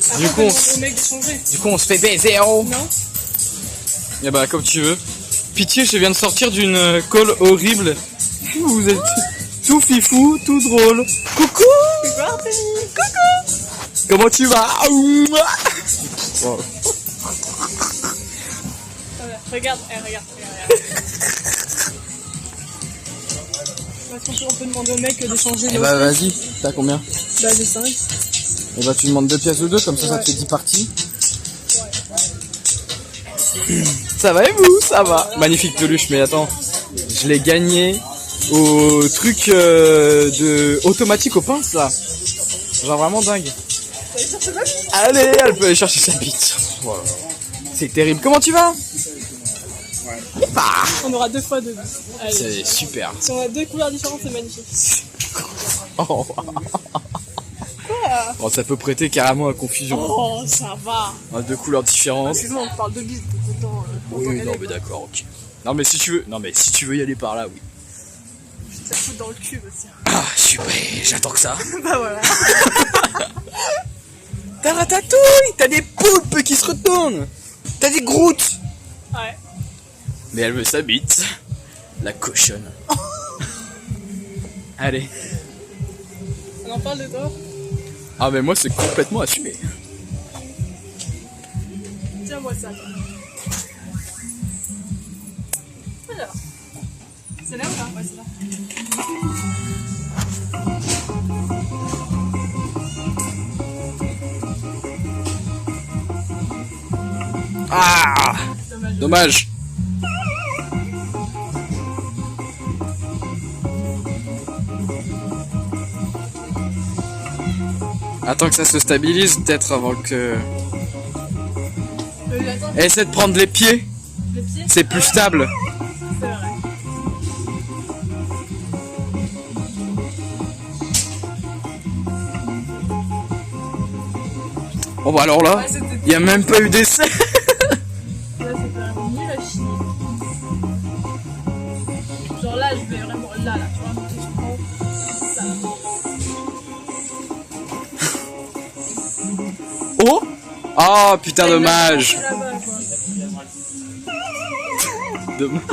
Après, Du coup, on se fait baiser, oh. Non. Et bah, comme tu veux. Pitié, je viens de sortir d'une colle horrible. Vous êtes tout fifou, tout drôle. Coucou! Coucou. Comment tu vas? Wow. Regarde. Est-ce qu'on peut demander au mec d'échanger Eh nos bah, vas-y. T'as combien? Bah, j'ai 5. Et bah, tu demandes 2 pièces de 2, comme ça, ça te fait 10 parties. Ça va et vous? Ça va. Magnifique peluche, mais attends. Je l'ai gagné au truc de automatique aux pinces là. Genre vraiment dingue. Allez, elle peut aller chercher sa bite. Voilà. C'est terrible. Comment tu vas? On aura 2 fois 2 billes. Allez. C'est super. Si on a 2 couleurs différentes, c'est magnifique. Oh. Oh, ça peut prêter carrément à confusion. Oh, ça va. 2 couleurs différentes. Excuse-moi, on parle de bises tout le temps. Oui, non mais d'accord, ok. Non mais si tu veux y aller par là, oui. Ça fout dans le cul aussi. Ah, super, j'attends que ça. Bah voilà. T'as ratatouille, t'as des poulpes qui se retournent. T'as des groutes. Ouais. Mais elle veut sa bite. La cochonne. Allez. On en parle de toi. Ah mais moi c'est complètement assumé. Tiens-moi ça. Alors. C'est là ou là? Ouais, c'est là. Ah, dommage. Attends que ça se stabilise peut-être avant que... Attends, Essaie de prendre les pieds, les pieds. c'est plus stable. C'est vrai. Bon bah alors là, Ouais, c'était... il y a même pas eu d'essai. Là, c'est vraiment nul à chier. Genre là, je vais vraiment là, tu vois. Je prends ça. Oh. Ah putain, dommage. C'est là-bas, quoi. Dommage.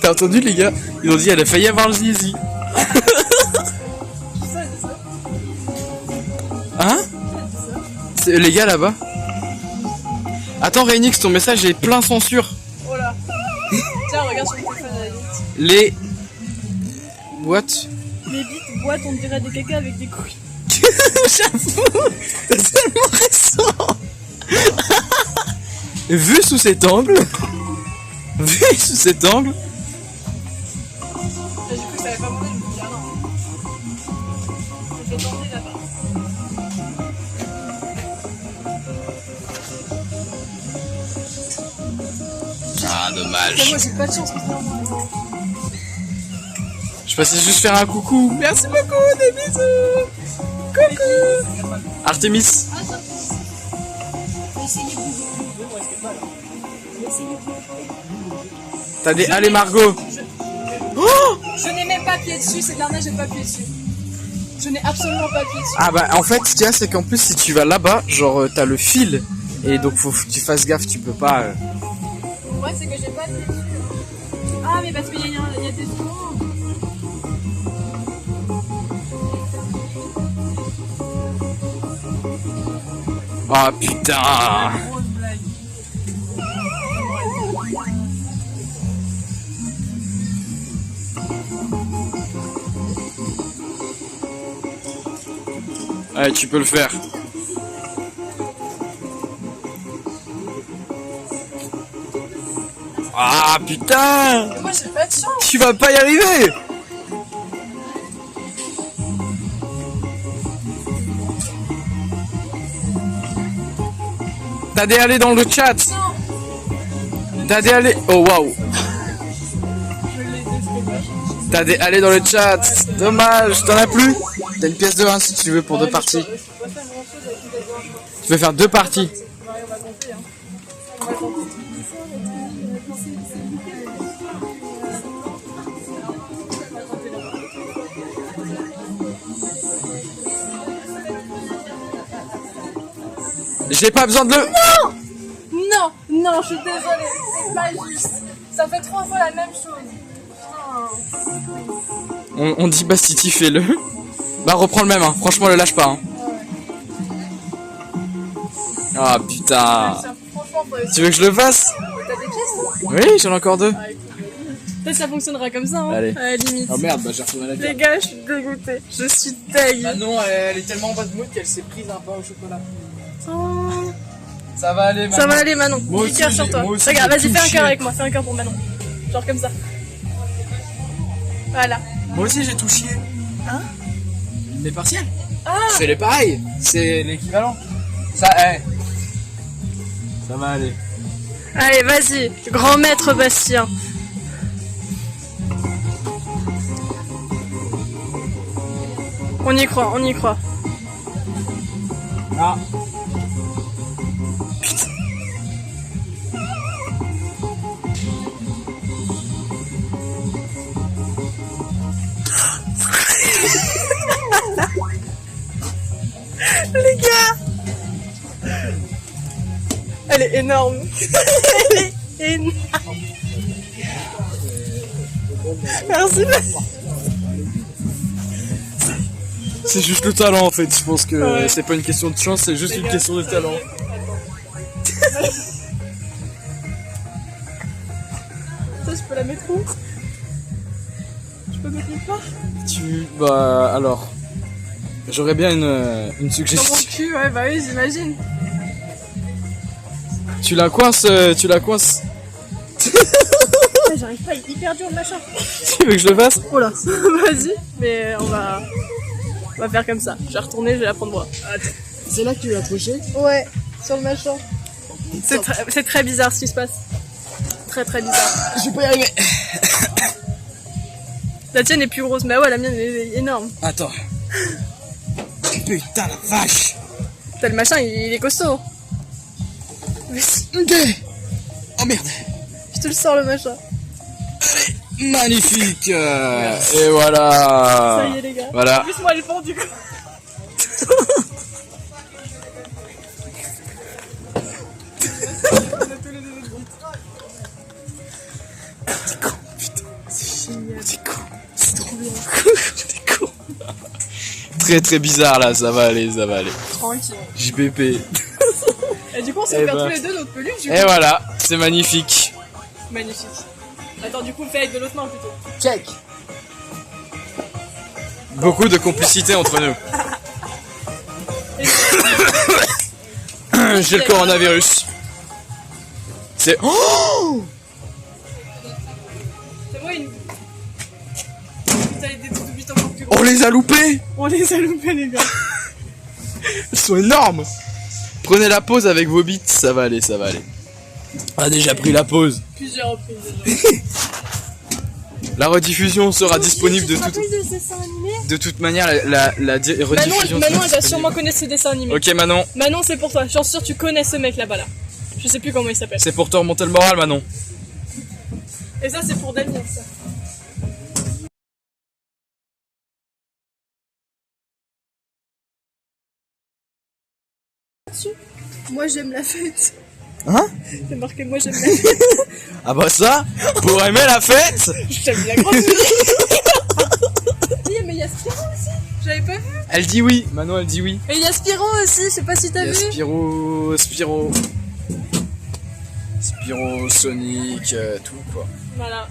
T'as entendu les gars? Ils ont dit elle a failli avoir le zizi. Hein? C'est les gars là-bas. Attends Rénix, ton message est plein censure. Oh là. Tiens, regarde sur le téléphone à la limite. Les... What? Les bites boîtes, on dirait des caca avec des couilles. J'avoue, c'est tellement récent. Vu sous cet angle, Là, j'ai cru que ça avait pas monté, je me dis ah non. dommage. Moi j'ai pas de chance contrairement à toi. Je passais juste faire un coucou. Merci beaucoup, des bisous. Coucou. Artemis. T'as des... Allez Margot. Oh, Je n'ai même pas appuyé dessus, c'est de l'arnaque, j'ai pas appuyé dessus. Je n'ai absolument pas appuyé dessus. ah bah en fait ce qu'il y a c'est qu'en plus si tu vas là-bas, genre t'as le fil. Et donc faut que tu fasses gaffe, tu peux pas... Ouais, c'est que j'ai pas appuyé dessus. Ah, mais parce qu'il y a des trous. Ah putain. Allez, tu peux le faire. Ah putain. Moi j'ai pas de chance. Tu vas pas y arriver. T'as des allées dans le chat. T'as des allées. Oh waouh. T'as des allées dans le chat. Dommage, t'en as plus. T'as une pièce de 1 si tu veux pour deux parties. Tu veux faire deux parties. J'ai pas besoin de le... Non, non, je suis désolée, c'est pas juste. Ça fait 3 fois la même chose. On dit Bastiti, fais-le. Bah reprends le même, hein. Franchement le lâche pas. Hein. Ah putain. Franchement, Tu veux que je le fasse? t'as des pièces? Oui, j'en ai encore deux. Peut-être ça fonctionnera comme ça, hein. Allez. À la limite. Oh merde, bah j'ai retourné la Les carte. gars, je suis dégoûtée. Je suis deg. Ah non, elle est tellement en bas de mood qu'elle s'est prise un pain au chocolat. Oh. Ça va aller Ça va aller, Manon. Moi Fais aussi, cœur sur j'ai- toi. moi aussi, Regarde, j'ai vas-y, fais un touché. cœur avec moi. Fais un cœur pour Manon. Genre comme ça. Voilà. Moi aussi j'ai tout chié. Hein? Mais partiel. Ah. C'est les pareils. C'est l'équivalent. Ça, ça va aller. Allez, vas-y. Grand maître Bastien. On y croit, on y croit. Ah. Les gars. Elle est énorme. Elle est énorme. Merci. C'est juste le talent en fait. Je pense que Ouais. c'est pas une question de chance, c'est juste Les une gars. question de talent. Ça, je peux la mettre où? Je peux mettre nulle part? Bah alors. J'aurais bien une Dans mon suggestion. cul, ouais, bah oui, j'imagine. Tu la coinces, tu la coinces. J'arrive pas, il est hyper dur le machin. Tu veux que je le fasse? Oh là, vas-y, mais on va faire comme ça. Je vais retourner, je vais la prendre moi. C'est là que tu l'as accroché? Ouais, sur le machin. C'est très bizarre ce qui se passe. Très très bizarre. Je vais pas y arriver. La tienne est plus grosse, mais ouais, la mienne est énorme. Attends. Putain la vache. T'as le machin, il est costaud. Ok. Oh merde. Je te le sors le machin. Magnifique. Et voilà. Ça y est les gars. Voilà. En plus moi elle fond du coup. C'est con. C'est trop bien. C'est con. Très très bizarre là, ça va aller, ça va aller. Tranquille. JPP. Et du coup on s'est Eh ouvert ben. tous les deux notre peluche du coup. Et voilà, c'est magnifique. Magnifique. Attends du coup fais avec de l'autre main plutôt. Check. Beaucoup de complicité entre nous. J'ai le coronavirus. C'est... Oh, C'est moi une. T'as des tout bits encore plus gros. on les a loupés. On les a loupés les gars. Ils sont énormes. Prenez la pause avec vos bits, ça va aller, ça va aller. On a déjà pris la pause. Plusieurs reprises déjà. La rediffusion sera disponible Tu te rappelles de ce dessin animé? de toute manière. La rediffusion. Manon, sera elle va sûrement disponible. connaître ce dessin animé. Ok Manon, Manon, c'est pour toi. J'en suis sûr tu connais ce mec là-bas là. Je sais plus comment il s'appelle. c'est pour te remonter le moral Manon. Et ça, c'est pour Damien, ça. Moi, j'aime la fête. Hein? C'est marqué moi, j'aime la fête. Ah bah ça, pour aimer la fête. J'aime la grande musique. Mais il y a Spiro aussi. J'avais pas vu. Elle dit oui, Manon elle dit oui. Et il y a Spiro aussi. Je sais pas si t'as Il y a vu. Spyro, Sonic, tout quoi. Voilà.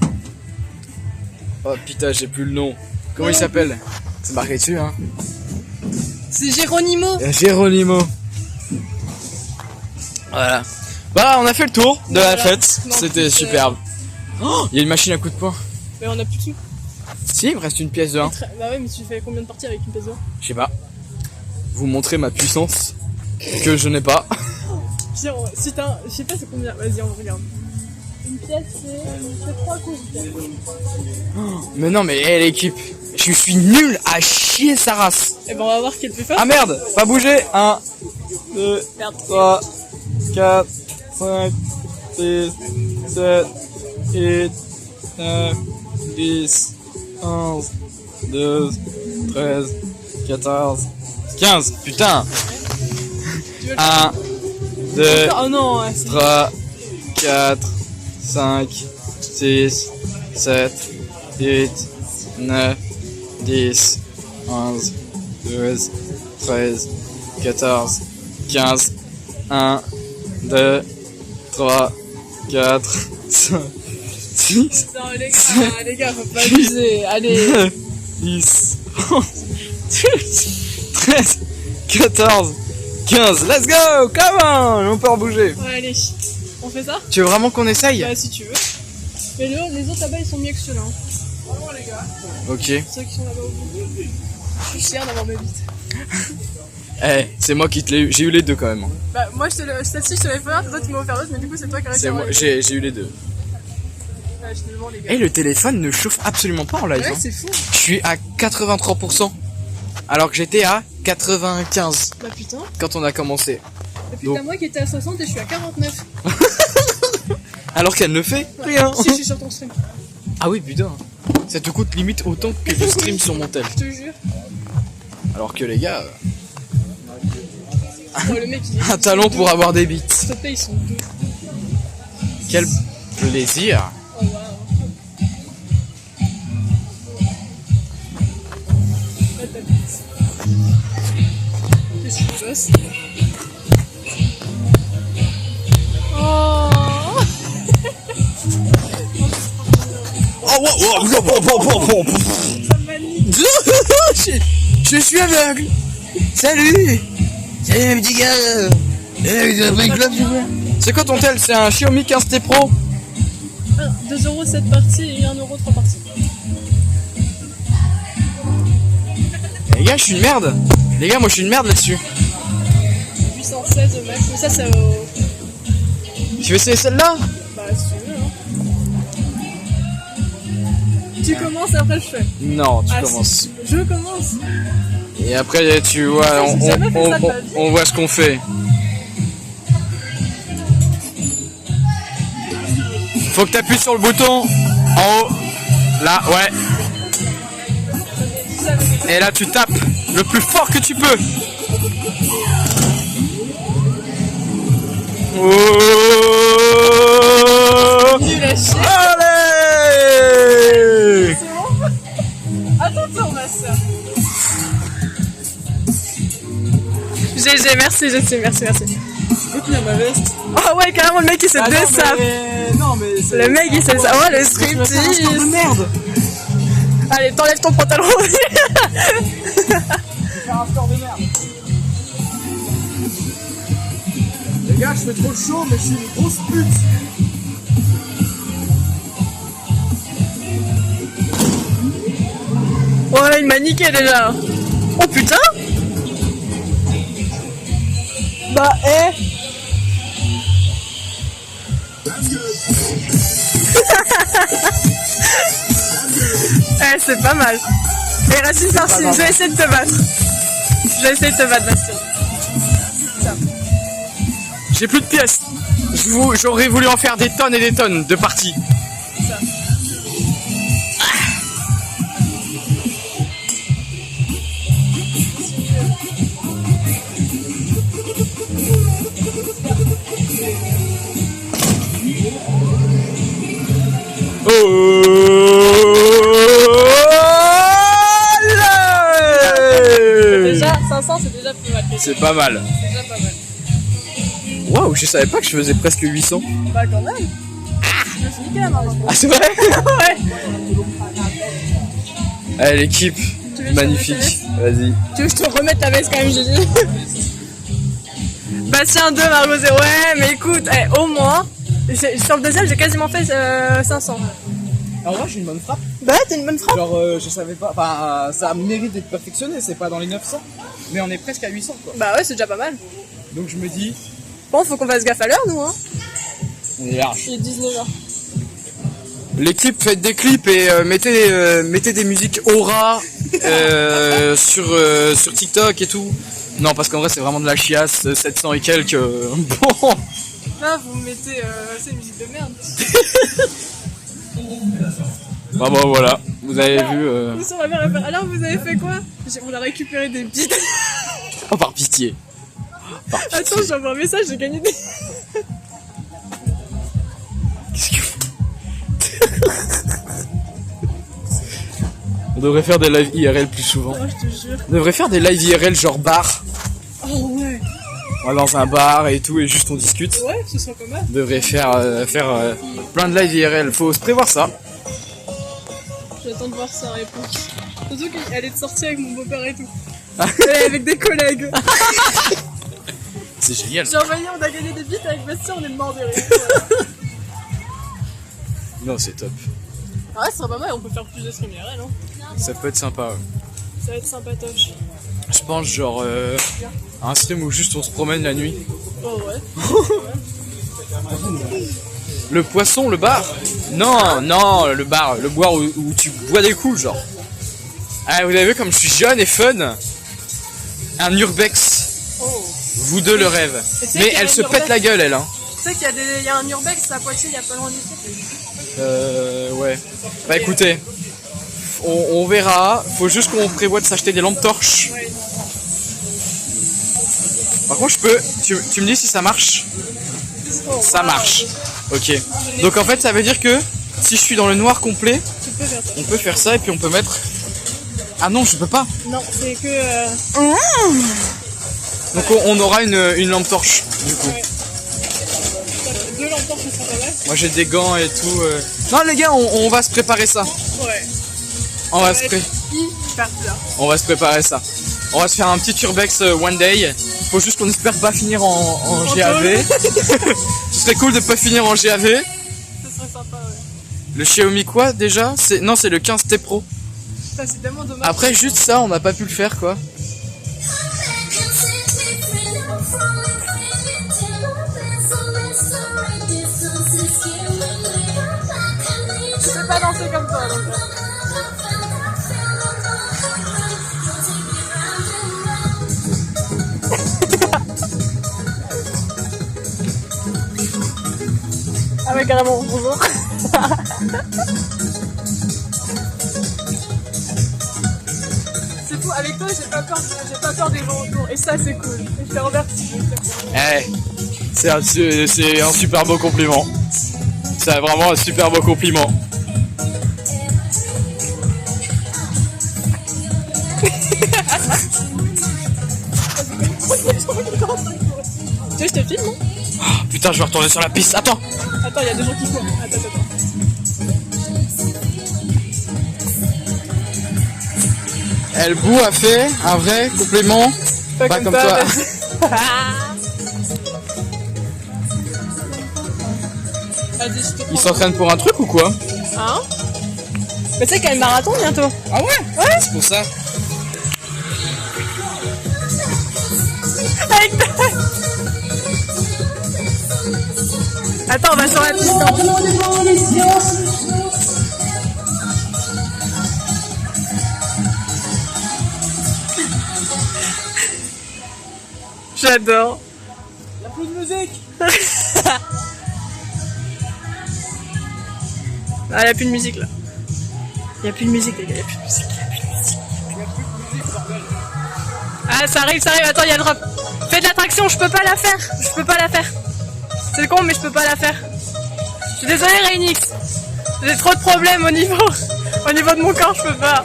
Oh putain, j'ai plus le nom. Comment il s'appelle? C'est marqué dessus hein. C'est Geronimo. Geronimo. Voilà. Bah on a fait le tour de la Voilà. fête. Non, C'était c'est- superbe. Oh, il y a une machine à coups de poing. Mais on a plus de sous. Si, il me reste une pièce de 1. Bah ouais, mais tu fais combien de parties avec une PS2? Je sais pas. Vous montrer ma puissance que je n'ai pas. Pire, si t'as. Je sais pas c'est combien. Vas-y, on regarde. Une pièce, c'est 3 coups. Mais non, mais hey, l'équipe, je suis nul à chier sa race. Et ben on va voir qui est le plus fort. Ah merde, pas bouger. 1, 2, Merde. 3, 4, 5, 6, 7, 8, 9, 10, 11, 12, 13, 14, 15. Putain. Tu veux le 1, 2, Oh non, ouais, c'est 3, 4, 5, 6, 7, 8, 9, 10, 11, 12, 13, 14, 15, 1, 2, 3, 4, 5, 6, Non, les gars, faut pas abuser. Allez. 9, 10, 11, 12, 13, 14, 15. Let's go! Come on! On peut en bouger. Ouais, allez. On fait ça? Tu veux vraiment qu'on essaye? Bah, si tu veux. Mais les autres là-bas, ils sont mieux que ceux-là. Hein. Vraiment, les gars. Ok. Ceux qui sont là-bas au bout. Je suis fier d'avoir ma bite. Eh, c'est moi qui te l'ai eu. J'ai eu les deux quand même. Bah, moi, celle-ci, je te l'ai fait un, toi, tu m'as offert l'autre, mais du coup, c'est toi qui as réussi C'est à moi, avoir j'ai eu les deux. Ouais, je te demande, les gars. Eh, le téléphone ne chauffe absolument pas en live. Ouais, hein. c'est fou. Je suis à 83%. Alors que j'étais à 95 Bah, putain. quand on a commencé. Et puis, Donc- t'as moi qui était à 60 et je suis à 49. Alors qu'elle ne fait rien. Si, je suis sur ton stream. Ah oui, putain. Ça te coûte limite autant que le stream sur mon tel. Je te jure. Alors que les gars, Oh, le mec, il est. un talent pour avoir des beats. S'il te plaît, ils sont deux. Quel plaisir. Oh, waouh. Là, ta bite. Qu'est-ce que tu bosses? Oh! Oh, Ça manie. je suis aveugle. Salut. Salut mes petits gars. C'est quoi ton tel? C'est un Xiaomi 15T Pro. 2€ cette partie et 1€ 3 parties. Les gars, je suis une merde. Les gars, moi je suis une merde là-dessus. 816 max, mais ça c'est au. Tu veux essayer celle-là? Bah si tu veux, hein. Tu commences et après je fais. Non, tu Ah, commences. si. Je commence. Et après, tu vois, J'ai jamais fait ça de ma vie. on voit ce qu'on fait. Faut que t'appuies sur le bouton en haut. Là, ouais. Et là, tu tapes le plus fort que tu peux. Oh, Nul à chier. allez! C'est bon? Attends, ma soeur. GG, merci, merci. Écoute, ma veste. Oh ouais, carrément, le mec il se dessape. Non, mais Le mec il se dessape. Oh, le striptease. merde. Allez, t'enlèves ton pantalon. Faire un score de merde. Les gars, je fais trop chaud, mais je suis une grosse pute. Oh là, il m'a niqué déjà. Oh putain. Bah, Eh, c'est pas mal. Et Racine par-ci, je vais essayer de te battre. Je vais essayer de te battre, Bastien. J'ai plus de pièces. J'aurais voulu en faire des tonnes et des tonnes de parties. Ça. Déjà, 500, c'est déjà plus mal. C'est pas mal. C'est déjà pas mal. Waouh, je savais pas que je faisais presque 800. Bah, quand même. Je me suis niqué la main. Ah, c'est vrai? Ouais. Allez, l'équipe. Tu veux que je Magnifique. te remette Vas-y. Tu veux que je te remette ta veste quand même, Gigi? Bastien 2, Margot 0. Ouais, mais écoute, au moins, sur le deuxième, j'ai quasiment fait 500. Alors moi j'ai une bonne frappe. Bah, t'as une bonne frappe. Genre je savais pas, enfin ça mérite d'être perfectionné, c'est pas dans les 900, mais on est presque à 800 quoi. Bah ouais, c'est déjà pas mal. Donc je me dis, Bon, faut qu'on fasse gaffe à l'heure, nous, hein. on est large. Il est 19h. L'équipe, faites des clips et mettez des musiques aura sur TikTok et tout. Non parce qu'en vrai c'est vraiment de la chiasse, 700 et quelques. Bon. Là, vous mettez ces musiques de merde. Bah bon voilà, vous avez vu. Nous, sur ma mère, elle fait, alors, vous avez fait quoi? On a récupéré des bites. Oh par pitié. Par pitié. Attends, j'envoie un message, j'ai gagné des. Qu'est-ce que... On devrait faire des lives IRL plus souvent. Oh, je te jure. On devrait faire des lives IRL genre bar. Oh ouais. On va dans un bar et tout et juste on discute. Ouais, ce serait pas mal. On devrait faire plein de lives IRL. Faut se prévoir ça. J'attends de voir sa réponse. Surtout qu'elle est sortie avec mon beau-père et tout. Et avec des collègues. C'est génial. J'ai envoyé, on a gagné des bites avec Bastien, on est mort de rire. Non, c'est top. Ah ouais, ce serait pas mal, on peut faire plus de stream IRL, hein. Ça peut être sympa. Ouais. Ça va être sympatoche. Je pense genre un stream où juste on se promène la nuit. Oh ouais. Le poisson, le bar? Non, non, le bar, le boire où tu bois des coups genre. Ah, vous avez vu comme je suis jeune et fun? Un urbex. Oh. Vous deux le rêve. Et tu sais Mais qu'il y a elle un se urbex. pète la gueule elle hein. Tu sais qu'il y a un urbex à Poitiers, il y a pas loin d'ici. Ouais. Bah écoutez, on verra. Faut juste qu'on prévoit de s'acheter des lampes torches. Ouais. Par contre, tu me dis si ça marche. Oh, Ça wow. marche. Ok. Donc en fait, ça veut dire que si je suis dans le noir complet, Tu peux faire ça. on peut faire ça et puis on peut mettre. Ah non, je peux pas. Non, c'est que. Donc on aura une lampe torche du coup. Ouais. 2 lampes torches, ce serait pas mal. Moi j'ai des gants et tout. Non les gars, on va se préparer ça. Ouais. On va Ça se va être hyper bien. On va se préparer ça. On va se faire un petit urbex one day. Faut juste qu'on espère pas finir en GAV. Ce serait cool de pas finir en GAV. Ce serait sympa, ouais. Le Xiaomi quoi déjà? Non, c'est le 15T Pro. Putain, c'est tellement dommage. Après juste ça, on n'a pas pu le faire quoi. Je peux pas danser comme toi, donc. Ah ouais, carrément, bonjour. C'est fou, avec toi j'ai pas peur des gens autour, et ça c'est cool. Et je te remercie. Eh, c'est un super beau compliment. C'est vraiment un super beau compliment. Tu veux, je te filme, non? Oh, putain, je vais retourner sur la piste. Attends. Attends, il y a des gens qui courent. Attends. Elle bout a fait un vrai complément. Pas comme toi. vas-y. Vas-y, je te Il prends. s'entraîne pour un truc ou quoi? Hein? Mais tu sais qu'il y a le marathon bientôt. Ah ouais? Ouais. C'est pour ça. Avec ta... Attends, on va sur la piste. J'adore. Y'a plus de musique. Ah, y'a plus de musique là. Y'a plus de musique, les gars, y'a plus de musique. Ah, ça arrive, attends, y'a le drop. Fais de l'attraction, je peux pas la faire. C'est con, mais je peux pas la faire. Je suis désolée, Rainix. J'ai trop de problèmes au niveau de mon corps, je peux pas.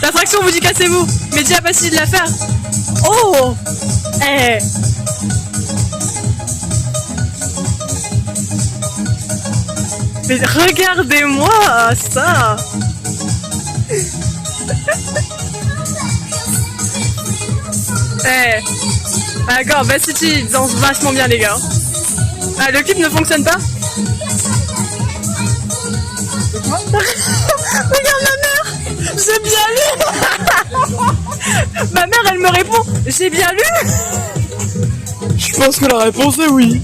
L'attraction vous dit cassez-vous. Mais déjà pas si de la faire. Oh! Eh! Mais regardez-moi ça! Eh! D'accord, bah si tu danses vachement bien les gars. Ah, le clip ne fonctionne pas? Regarde ma mère! J'ai bien lu! Ma mère elle me répond, j'ai bien lu! Je pense que la réponse est oui.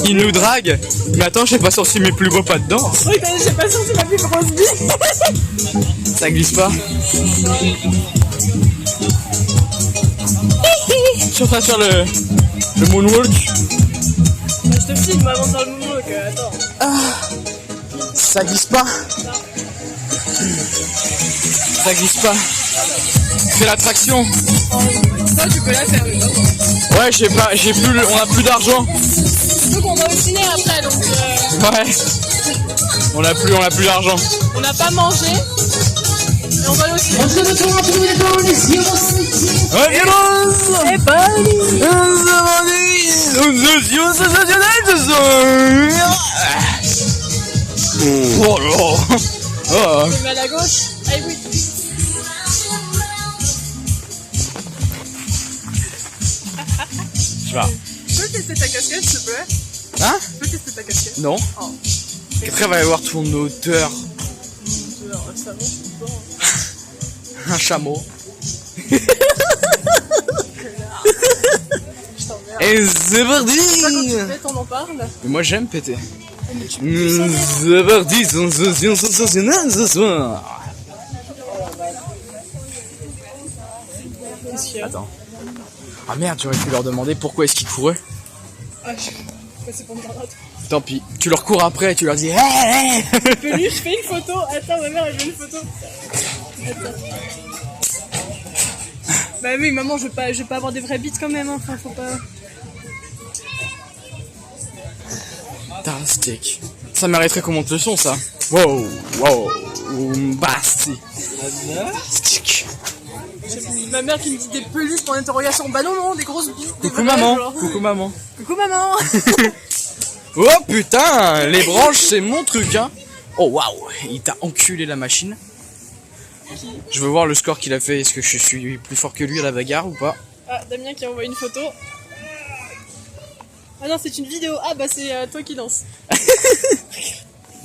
Il nous drague. Mais attends, j'ai pas sorti mes plus beaux pas dedans. Oui, j'ai pas sorti ma plus grosse bille. Ça glisse pas. Je suis en train de faire le moonwalk. Je te filme avant de faire le moonwalk, attends. Ça glisse pas. Ça glisse pas. C'est l'attraction. Ça, tu peux la faire, mais non. Ouais, on a plus d'argent. Surtout qu'on va au ciné après, donc Ouais. On a plus d'argent. on n'a pas mangé. Et on va aller au ciné. Ouais, violence. C'est pas Oh là. Oh. Je mets à la gauche. Allez, oui. Je sais pas. Tu peux tester ta casquette, s'il te plaît? Hein? Tu peux tester ta casquette? Non. Oh. Après, va y avoir ton auteur. Ça va, c'est bon. Un chameau. Je t'emmerde. Et c'est parti. Quand tu fais, on en parle. Mais moi j'aime péter. C'est parti, sensation sensationnelle ce soir. Qu'est-ce qu'il y a? Attends. Ah merde, j'aurais pu leur demander pourquoi est-ce qu'ils couraient. Ah, c'est pour me faire rater. Tant pis, tu leur cours après et tu leur dis hey, hey. Peluche, je fais une photo. Attends, ma mère, elle veut une photo. Attends. Bah oui, maman, je vais pas avoir des vrais beats quand même. Hein. Enfin, faut pas. Fantastique. Ça mériterait qu'on monte le son, ça. Wow, wow, basti. Fantastique. Ma mère qui me dit des peluches pour l'interrogation. Bah non, des grosses bites. Coucou maman. Coucou maman. Coucou maman. Oh putain, les branches c'est mon truc hein. Oh waouh, il t'a enculé la machine. Je veux voir le score qu'il a fait. Est-ce que je suis plus fort que lui à la bagarre ou pas? Ah, Damien qui a envoyé une photo. Ah non, c'est une vidéo. Ah bah c'est toi qui danses.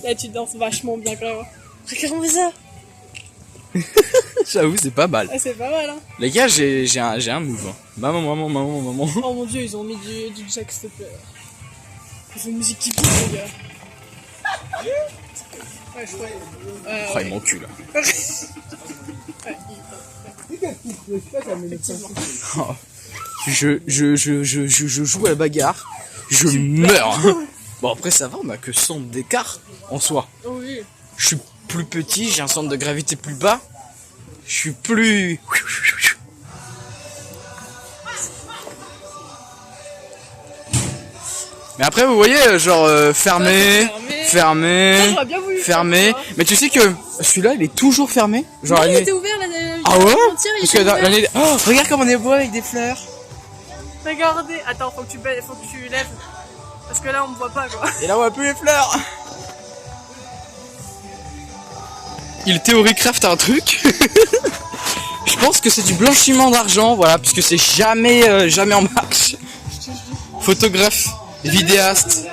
Là tu danses vachement bien quand même. Regarde-moi ça. J'avoue c'est pas mal. Ah c'est pas mal hein. Les gars, j'ai un move. Hein. Maman. Oh mon dieu, ils ont mis du Jack s'il te plaît. C'est une musique qui pousse les gars. Ouais, je croyais. Oh, il m'encule. Oh. Je joue à la bagarre. Je meurs. Bon après ça va, on a que 100 d'écart en soi. Oh oui. Je suis plus petit, j'ai un centre de gravité plus bas. Je suis plus... Mais après vous voyez, genre fermé. Ça, j'aurais bien voulu Fermé. faire ça. Mais tu sais que celui-là il est toujours fermé. Genre Non, il l'année... était ouvert l'année Ah ouais? entière, il Parce que était ouvert. l'année... Oh, regarde comme on est beau avec des fleurs. Regardez. Attends, faut que tu lèves. Parce que là on me voit pas quoi. Et là on voit plus les fleurs. Il théorie craft un truc. Je pense que c'est du blanchiment d'argent, voilà, puisque c'est jamais en marche. Photographe, vidéaste,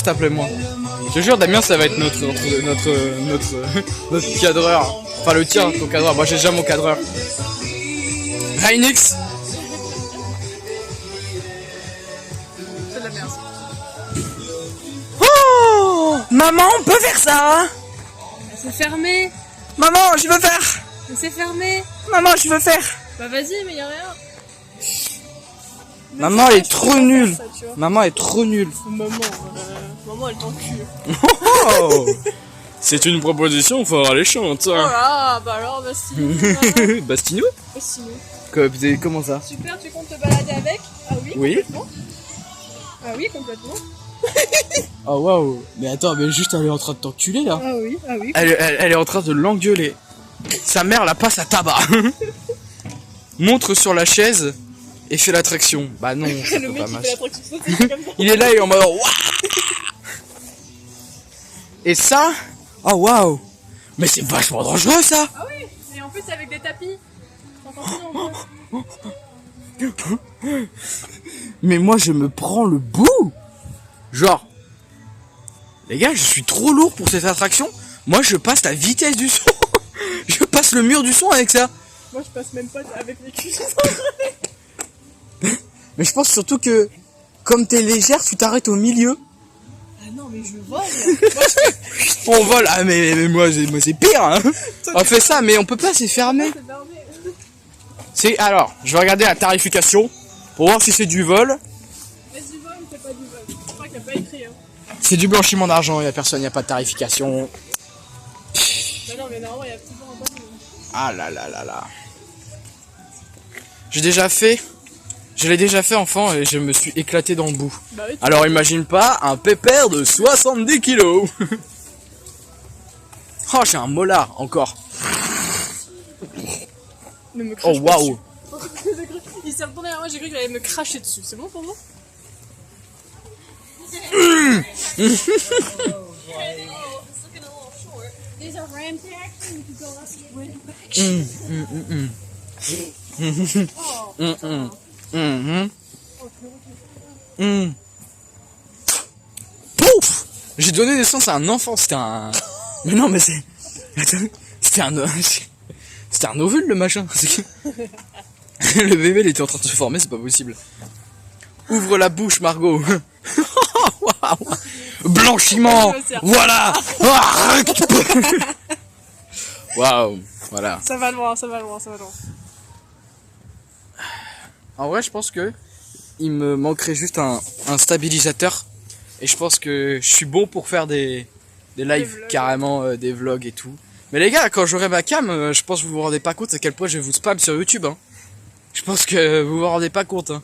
appelez-moi. Je te jure, Damien, ça va être notre cadreur. Enfin le tien, ton cadreur. Moi j'ai déjà mon cadreur. Rainix. C'est de la merde. Oh, maman, on peut faire ça. C'est fermé. Maman, je veux faire. C'est fermé. Maman, je veux faire. Bah vas-y, mais y a rien. Maman elle est trop nulle. Ça, tu vois. Maman est trop nulle. Maman elle t'encule. Oh c'est une proposition fort alléchante. Oh là, bah alors, Bastino. Bastino Bastino. Comment ça? Super, tu comptes te balader avec? Ah oui, Oui. complètement. Ah oui, complètement. Oh waouh. Mais attends, mais juste elle est en train de t'enculer là. Ah oui, ah oui. Elle est en train de l'engueuler. Sa mère la passe à tabac. Montre sur la chaise et fait l'attraction. Bah non, ça Le peut mec pas il marcher. fait l'attraction sauter comme ça. Il est là et en mode Wouah. Et ça, oh waouh. Mais c'est vachement dangereux ça. Ah oui, et en plus avec des tapis. Encore plus nombreux. Mais moi je me prends le bout. Genre, les gars, je suis trop lourd pour cette attraction. Moi je passe la vitesse du son. Je passe le mur du son avec ça. Moi je passe même pas avec mes cuisses. Mais je pense surtout que comme t'es légère, tu t'arrêtes au milieu. Ah non, mais je vole. On vole. Ah mais moi c'est pire. Hein. On fait ça, mais on peut pas, c'est fermé. C'est bardé. C'est alors, je vais regarder la tarification pour voir si c'est du vol. Est-ce du vol ou c'est pas du vol? Je crois qu'il n'y a pas écrit. Hein. C'est du blanchiment d'argent, il y a personne, il y a pas de tarification. Bah non, mais normalement il y a petit peu en bas. Ah là là là là. Je l'ai déjà fait enfant et je me suis éclaté dans le bout. Bah oui, Alors imagine pas un pépère de 70 kilos. Oh j'ai un molar encore. ne me Oh crache pas waouh. dessus. Il s'est retourné vers moi, j'ai cru qu'il allait me cracher dessus. C'est bon pour vous? There's a ram taxi and you can go up with Pouf. J'ai donné naissance à un enfant, c'était un... Mais non mais c'est... Attends, c'était un... C'était un ovule le machin. Le bébé il était en train de se former, c'est pas possible. Ouvre la bouche Margot. Waouh. Blanchiment. Voilà. Waouh. Voilà. Ça va loin, ça va loin, ça va loin. En vrai je pense que il me manquerait juste un stabilisateur. Et je pense que je suis bon pour faire des lives, vlogs. carrément des vlogs et tout. Mais les gars, quand j'aurai ma cam, je pense que vous vous rendez pas compte à quel point je vais vous spam sur YouTube. Hein. Je pense que vous vous rendez pas compte. Hein.